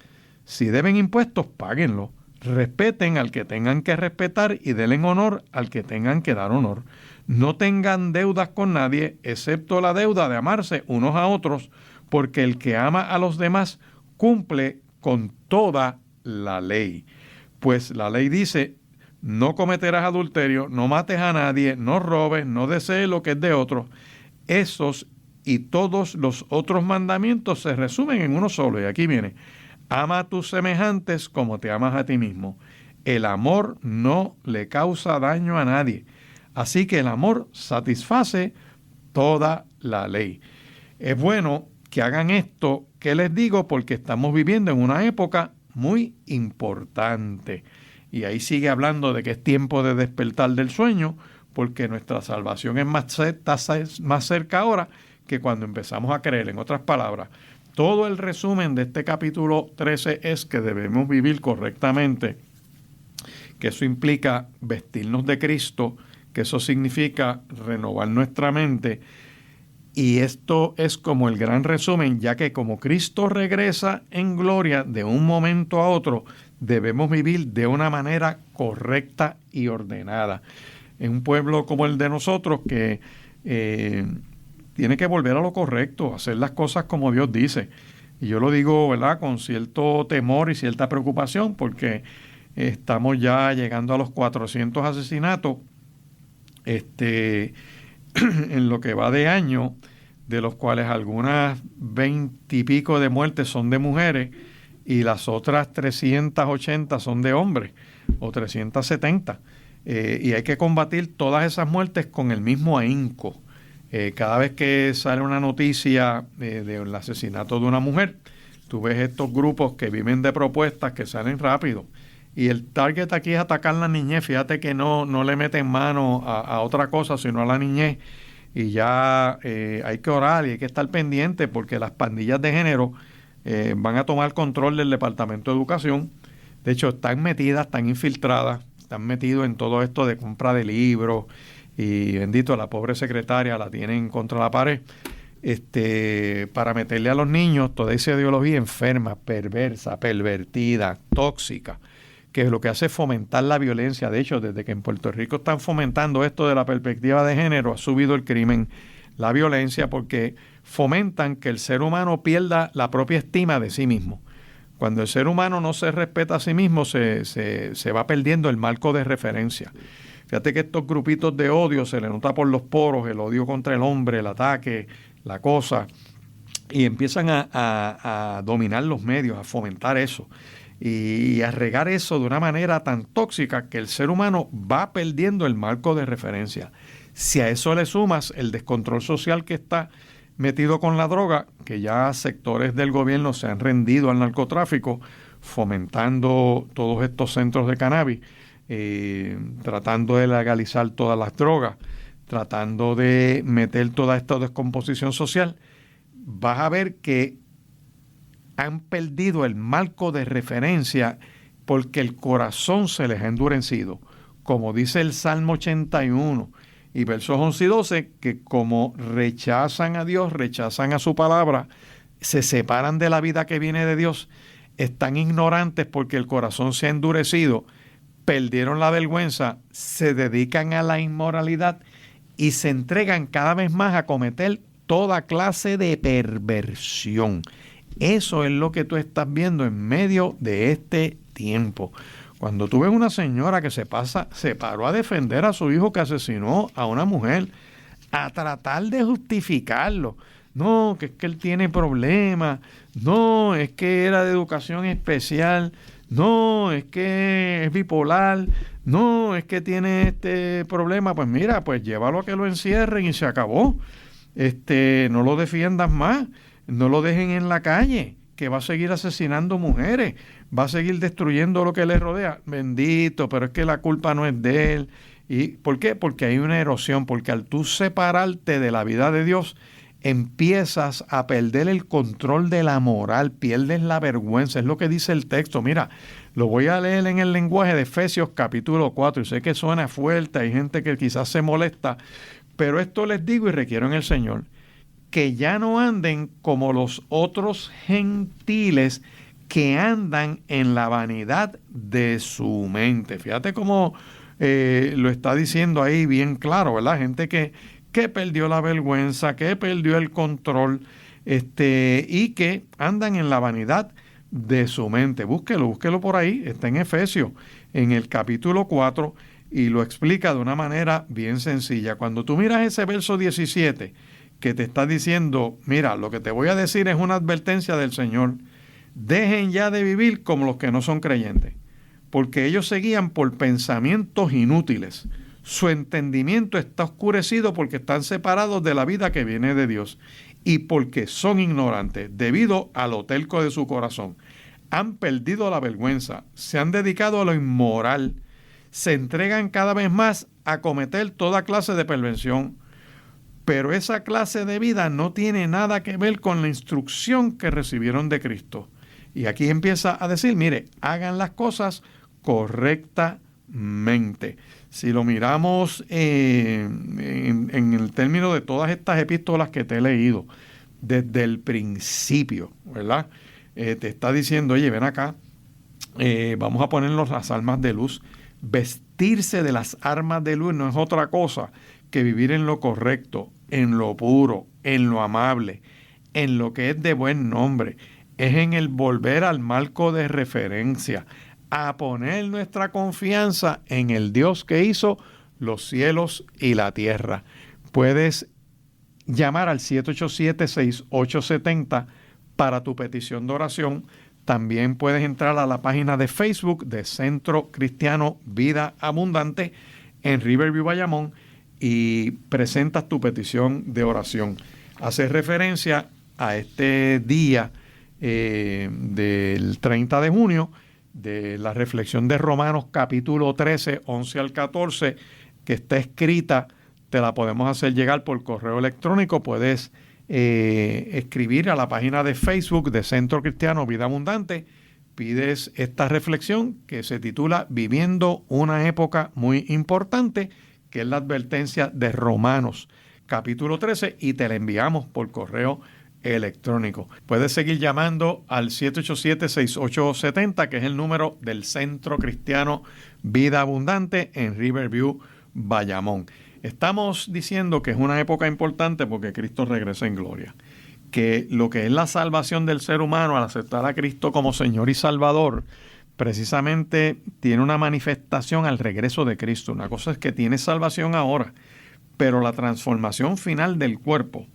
Si deben impuestos, páguenlo. Respeten al que tengan que respetar y denle honor al que tengan que dar honor. No tengan deudas con nadie, excepto la deuda de amarse unos a otros, porque el que ama a los demás cumple con toda la ley. Pues la ley dice, no cometerás adulterio, no mates a nadie, no robes, no desees lo que es de otro. Esos y todos los otros mandamientos se resumen en uno solo. Y aquí viene, ama a tus semejantes como te amas a ti mismo. El amor no le causa daño a nadie. Así que el amor satisface toda la ley. Es bueno que hagan esto que les digo porque estamos viviendo en una época muy importante. Y ahí sigue hablando de que es tiempo de despertar del sueño, porque nuestra salvación está más cerca ahora que cuando empezamos a creer. En otras palabras, todo el resumen de este capítulo 13 es que debemos vivir correctamente, que eso implica vestirnos de Cristo, que eso significa renovar nuestra mente. Y esto es como el gran resumen, ya que como Cristo regresa en gloria de un momento a otro, debemos vivir de una manera correcta y ordenada. En un pueblo como el de nosotros que tiene que volver a lo correcto, hacer las cosas como Dios dice. Y yo lo digo, ¿verdad?, con cierto temor y cierta preocupación, porque estamos ya llegando a los 400 asesinatos en lo que va de año, de los cuales algunas 20 y pico de muertes son de mujeres y las otras 380 son de hombres, o 370. Y hay que combatir todas esas muertes con el mismo ahínco. Cada vez que sale una noticia del asesinato de una mujer, tú ves estos grupos que viven de propuestas que salen rápido. Y el target aquí es atacar a la niñez. Fíjate que no le meten mano a otra cosa, sino a la niñez. Y ya hay que orar y hay que estar pendiente porque las pandillas de género van a tomar control del Departamento de Educación. De hecho, están metidas, están infiltradas, están metidos en todo esto de compra de libros. Y bendito, la pobre secretaria la tienen contra la pared. Para meterle a los niños toda esa ideología enferma, perversa, pervertida, tóxica, que lo que hace es fomentar la violencia. De hecho, desde que en Puerto Rico están fomentando esto de la perspectiva de género, ha subido el crimen, la violencia, porque fomentan que el ser humano pierda la propia estima de sí mismo. Cuando el ser humano no se respeta a sí mismo, se va perdiendo el marco de referencia. Fíjate que estos grupitos de odio se le nota por los poros, el odio contra el hombre, el ataque, la cosa, y empiezan a dominar los medios, a fomentar eso. Y a regar eso de una manera tan tóxica que el ser humano va perdiendo el marco de referencia. Si a eso le sumas el descontrol social que está metido con la droga, que ya sectores del gobierno se han rendido al narcotráfico, fomentando todos estos centros de cannabis, tratando de legalizar todas las drogas, tratando de meter toda esta descomposición social, vas a ver que han perdido el marco de referencia porque el corazón se les ha endurecido. como dice el Salmo 81 y versos 11 y 12, que como rechazan a Dios, rechazan a su palabra, se separan de la vida que viene de Dios, están ignorantes porque el corazón se ha endurecido, perdieron la vergüenza, se dedican a la inmoralidad y se entregan cada vez más a cometer toda clase de perversión. Eso es lo que tú estás viendo en medio de este tiempo. Cuando tú ves una señora que se paró a defender a su hijo que asesinó a una mujer, a tratar de justificarlo. No, que es que él tiene problemas. No, es que era de educación especial. No, es que es bipolar. No, es que tiene este problema. Pues mira, pues llévalo a que lo encierren y se acabó. No lo defiendas más. No lo dejen en la calle, que va a seguir asesinando mujeres, va a seguir destruyendo lo que le rodea. Bendito, pero es que la culpa no es de él. ¿Y por qué? Porque hay una erosión, porque al tú separarte de la vida de Dios, empiezas a perder el control de la moral, pierdes la vergüenza. Es lo que dice el texto. Mira, lo voy a leer en el lenguaje de Efesios capítulo 4, y sé que suena fuerte, hay gente que quizás se molesta, pero esto les digo y requiero en el Señor, que ya no anden como los otros gentiles que andan en la vanidad de su mente. Fíjate cómo lo está diciendo ahí bien claro, ¿verdad? Gente que perdió la vergüenza, que perdió el control, y que andan en la vanidad de su mente. Búsquelo por ahí, está en Efesios, en el capítulo 4, y lo explica de una manera bien sencilla. Cuando tú miras ese verso 17, que te está diciendo, mira, lo que te voy a decir es una advertencia del Señor. Dejen ya de vivir como los que no son creyentes, porque ellos se guían por pensamientos inútiles. Su entendimiento está oscurecido porque están separados de la vida que viene de Dios y porque son ignorantes debido a lo terco de su corazón. Han perdido la vergüenza, se han dedicado a lo inmoral, se entregan cada vez más a cometer toda clase de perversión. Pero esa clase de vida no tiene nada que ver con la instrucción que recibieron de Cristo. Y aquí empieza a decir, mire, hagan las cosas correctamente. Si lo miramos en el término de todas estas epístolas que te he leído, desde el principio, ¿verdad? Te está diciendo, oye, ven acá, vamos a ponernos las armas de luz. Vestirse de las armas de luz no es otra cosa que vivir en lo correcto, en lo puro, en lo amable, en lo que es de buen nombre. Es en el volver al marco de referencia, a poner nuestra confianza en el Dios que hizo los cielos y la tierra. Puedes llamar al 787-6870 para tu petición de oración. También puedes entrar a la página de Facebook de Centro Cristiano Vida Abundante en Riverview, Bayamón, y presentas tu petición de oración. Haces referencia a este día del 30 de junio de la reflexión de Romanos capítulo 13, 11 al 14, que está escrita, te la podemos hacer llegar por correo electrónico. Puedes escribir a la página de Facebook de Centro Cristiano Vida Abundante. Pides esta reflexión que se titula Viviendo una época muy importante, que es la advertencia de Romanos capítulo 13, y te la enviamos por correo electrónico. Puedes seguir llamando al 787-6870, que es el número del Centro Cristiano Vida Abundante en Riverview, Bayamón. Estamos diciendo que es una época importante porque Cristo regresa en gloria. Que lo que es la salvación del ser humano al aceptar a Cristo como Señor y Salvador, precisamente tiene una manifestación al regreso de Cristo. Una cosa es que tiene salvación ahora, pero la transformación final del cuerpo,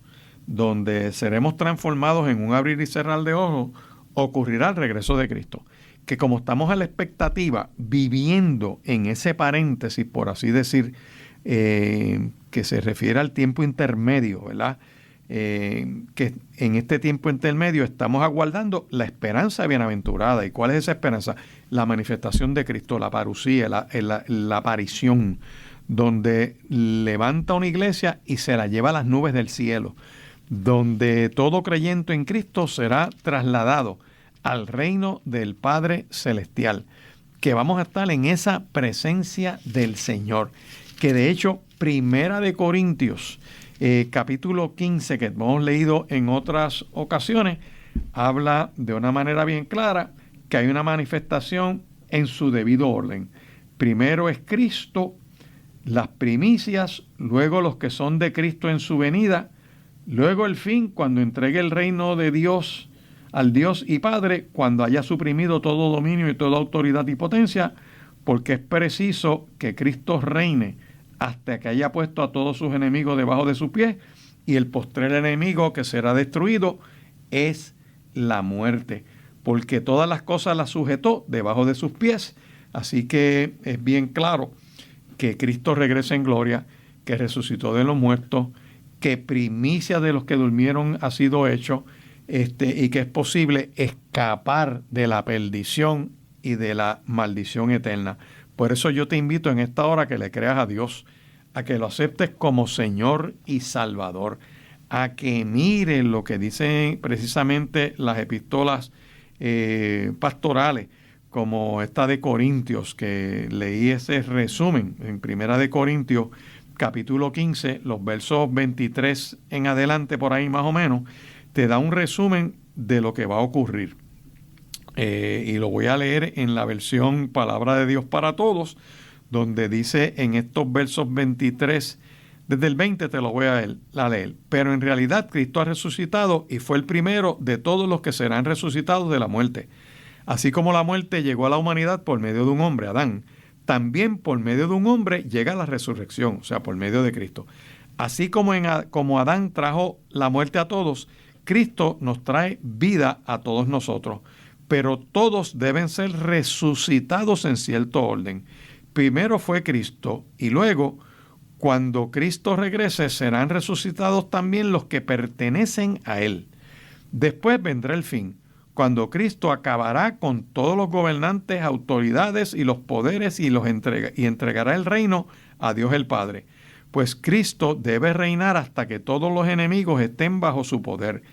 donde seremos transformados en un abrir y cerrar de ojos, ocurrirá al regreso de Cristo. Que como estamos a la expectativa, viviendo en ese paréntesis, por así decir, que se refiere al tiempo intermedio, ¿verdad? Que en este tiempo intermedio estamos aguardando la esperanza bienaventurada. ¿Y cuál es esa esperanza? La manifestación de Cristo, la parusía, la aparición, donde levanta una iglesia y se la lleva a las nubes del cielo, donde todo creyente en Cristo será trasladado al reino del Padre Celestial, que vamos a estar en esa presencia del Señor. Que de hecho, Primera de Corintios, capítulo 15, que hemos leído en otras ocasiones, habla de una manera bien clara que hay una manifestación en su debido orden. Primero es Cristo, las primicias, luego los que son de Cristo en su venida, luego el fin, cuando entregue el reino de Dios al Dios y Padre, cuando haya suprimido todo dominio y toda autoridad y potencia, porque es preciso que Cristo reine hasta que haya puesto a todos sus enemigos debajo de sus pies, y el postrer enemigo que será destruido es la muerte, porque todas las cosas las sujetó debajo de sus pies. Así que es bien claro que Cristo regresa en gloria, que resucitó de los muertos, que primicia de los que durmieron ha sido hecho, y que es posible escapar de la perdición y de la maldición eterna. Por eso yo te invito en esta hora a que le creas a Dios, a que lo aceptes como Señor y Salvador, a que mires lo que dicen precisamente las epístolas pastorales, como esta de Corintios, que leí ese resumen en Primera de Corintios, capítulo 15, los versos 23 en adelante, por ahí más o menos, te da un resumen de lo que va a ocurrir. Y lo voy a leer en la versión Palabra de Dios para Todos, donde dice en estos versos 23, desde el 20 te lo voy a leer. Pero en realidad Cristo ha resucitado y fue el primero de todos los que serán resucitados de la muerte. Así como la muerte llegó a la humanidad por medio de un hombre, Adán, también por medio de un hombre llega la resurrección, o sea, por medio de Cristo. Así como Adán trajo la muerte a todos, Cristo nos trae vida a todos nosotros. Pero todos deben ser resucitados en cierto orden. Primero fue Cristo, y luego, cuando Cristo regrese, serán resucitados también los que pertenecen a Él. Después vendrá el fin, cuando Cristo acabará con todos los gobernantes, autoridades y los poderes y entregará el reino a Dios el Padre. Pues Cristo debe reinar hasta que todos los enemigos estén bajo su poder.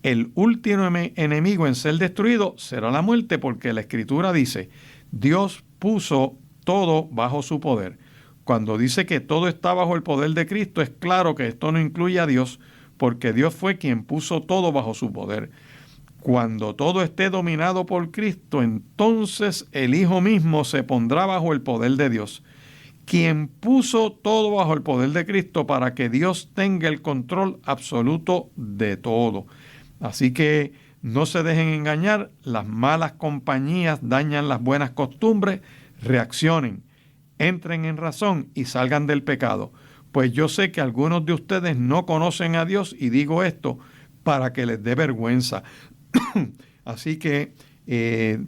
El último enemigo en ser destruido será la muerte, porque la Escritura dice, Dios puso todo bajo su poder. Cuando dice que todo está bajo el poder de Cristo, es claro que esto no incluye a Dios, porque Dios fue quien puso todo bajo su poder. Cuando todo esté dominado por Cristo, entonces el Hijo mismo se pondrá bajo el poder de Dios, quien puso todo bajo el poder de Cristo para que Dios tenga el control absoluto de todo. Así que no se dejen engañar, las malas compañías dañan las buenas costumbres, reaccionen, entren en razón y salgan del pecado. Pues yo sé que algunos de ustedes no conocen a Dios y digo esto para que les dé vergüenza. Así que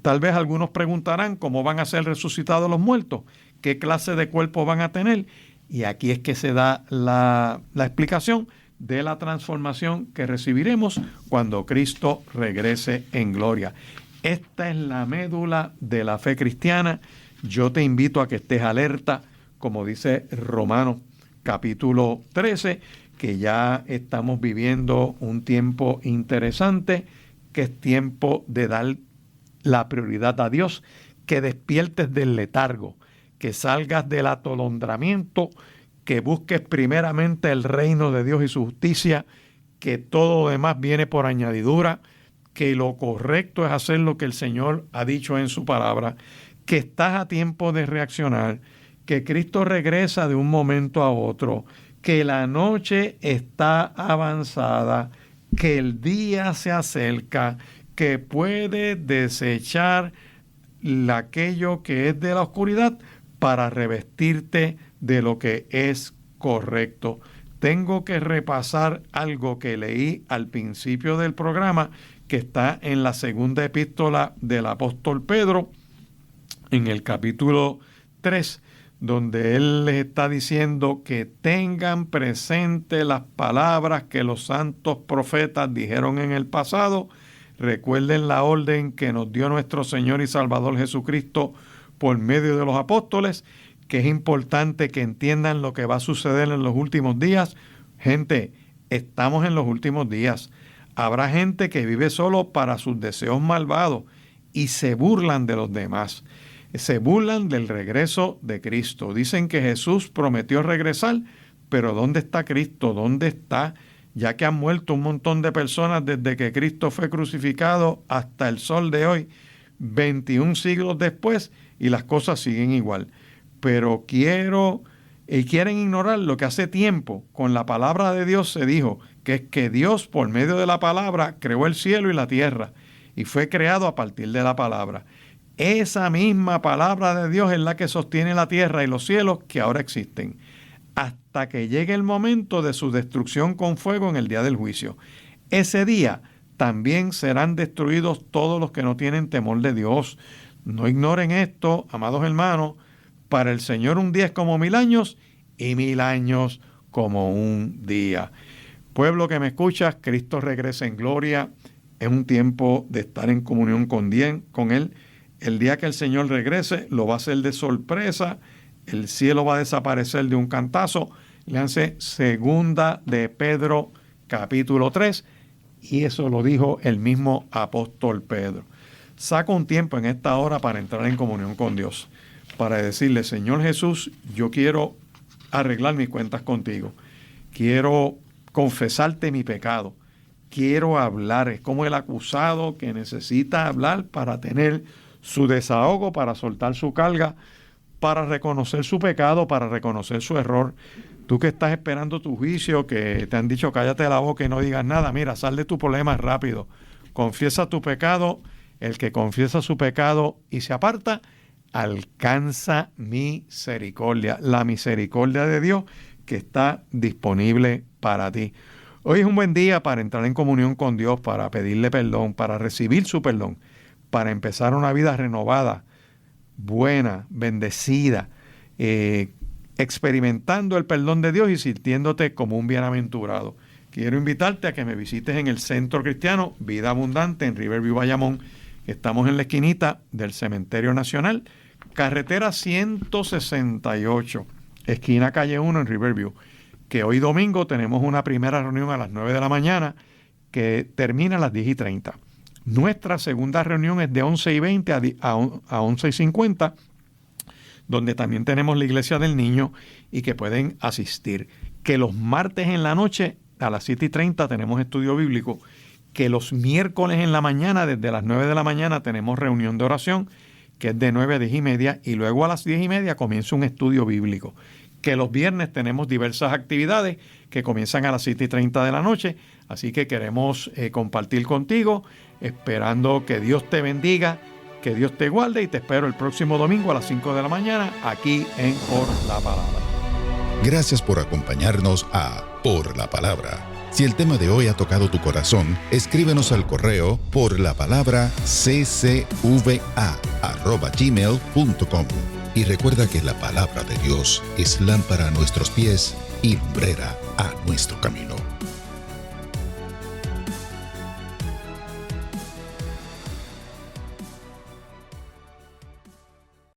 tal vez algunos preguntarán cómo van a ser resucitados los muertos, qué clase de cuerpo van a tener. Y aquí es que se da la explicación de la transformación que recibiremos cuando Cristo regrese en gloria. Esta es la médula de la fe cristiana. Yo te invito a que estés alerta, como dice Romanos capítulo 13, que ya estamos viviendo un tiempo interesante, que es tiempo de dar la prioridad a Dios, que despiertes del letargo, que salgas del atolondramiento, que busques primeramente el reino de Dios y su justicia, que todo lo demás viene por añadidura, que lo correcto es hacer lo que el Señor ha dicho en su palabra, que estás a tiempo de reaccionar, que Cristo regresa de un momento a otro, que la noche está avanzada, que el día se acerca, que puedes desechar aquello que es de la oscuridad para revestirte de lo que es correcto. Tengo que repasar algo que leí al principio del programa, que está en la segunda epístola del apóstol Pedro, en el capítulo 3, donde él les está diciendo que tengan presente las palabras que los santos profetas dijeron en el pasado. Recuerden la orden que nos dio nuestro Señor y Salvador Jesucristo por medio de los apóstoles, que es importante que entiendan lo que va a suceder en los últimos días. Gente, estamos en los últimos días. Habrá gente que vive solo para sus deseos malvados y se burlan de los demás. se burlan del regreso de Cristo. Dicen que Jesús prometió regresar, pero ¿dónde está Cristo? ¿Dónde está? Ya que han muerto un montón de personas desde que Cristo fue crucificado hasta el sol de hoy, 21 siglos después, y las cosas siguen igual. Pero quieren ignorar lo que hace tiempo con la palabra de Dios se dijo, que es que Dios por medio de la palabra creó el cielo y la tierra, y fue creado a partir de la palabra. Esa misma palabra de Dios es la que sostiene la tierra y los cielos que ahora existen, hasta que llegue el momento de su destrucción con fuego en el día del juicio. Ese día también serán destruidos todos los que no tienen temor de Dios. No ignoren esto, amados hermanos, para el Señor un día es como 1000 años y 1000 años como un día. Pueblo que me escuchas, Cristo regresa en gloria. Es un tiempo de estar en comunión con Él. El día que el Señor regrese, lo va a hacer de sorpresa. El cielo va a desaparecer de un cantazo. Léanse 2 de Pedro, capítulo 3. Y eso lo dijo el mismo apóstol Pedro. Saca un tiempo en esta hora para entrar en comunión con Dios. Para decirle, Señor Jesús, yo quiero arreglar mis cuentas contigo. Quiero confesarte mi pecado. Quiero hablar. Es como el acusado que necesita hablar para tener su desahogo, para soltar su carga, para reconocer su pecado, para reconocer su error. Tú que estás esperando tu juicio, que te han dicho cállate la boca y no digas nada, mira, sal de tu problema rápido. Confiesa tu pecado. El que confiesa su pecado y se aparta, alcanza misericordia. La misericordia de Dios que está disponible para ti. Hoy es un buen día para entrar en comunión con Dios, para pedirle perdón, para recibir su perdón, para empezar una vida renovada, buena, bendecida, experimentando el perdón de Dios y sintiéndote como un bienaventurado. Quiero invitarte a que me visites en el Centro Cristiano Vida Abundante en Riverview, Bayamón. Estamos en la esquinita del Cementerio Nacional, carretera 168, esquina calle 1 en Riverview. Que hoy domingo tenemos una primera reunión a las 9 de la mañana que termina a las 10:30. Nuestra segunda reunión es de 11:20 a 11:50, donde también tenemos la iglesia del niño y que pueden asistir. Que los martes en la noche a las 7:30 tenemos estudio bíblico. Que los miércoles en la mañana, desde las 9 de la mañana, tenemos reunión de oración, que es de 9 a 10:30, y luego a las 10:30 comienza un estudio bíblico. Que los viernes tenemos diversas actividades que comienzan a las 7:30 de la noche, así que queremos compartir contigo, esperando que Dios te bendiga, que Dios te guarde, y te espero el próximo domingo a las 5 de la mañana aquí en Por la Palabra. Gracias por acompañarnos a Por la Palabra. Si el tema de hoy ha tocado tu corazón, escríbenos al correo porlapalabraccva@gmail.com. Y recuerda que la palabra de Dios es lámpara a nuestros pies y lumbrera a nuestro camino.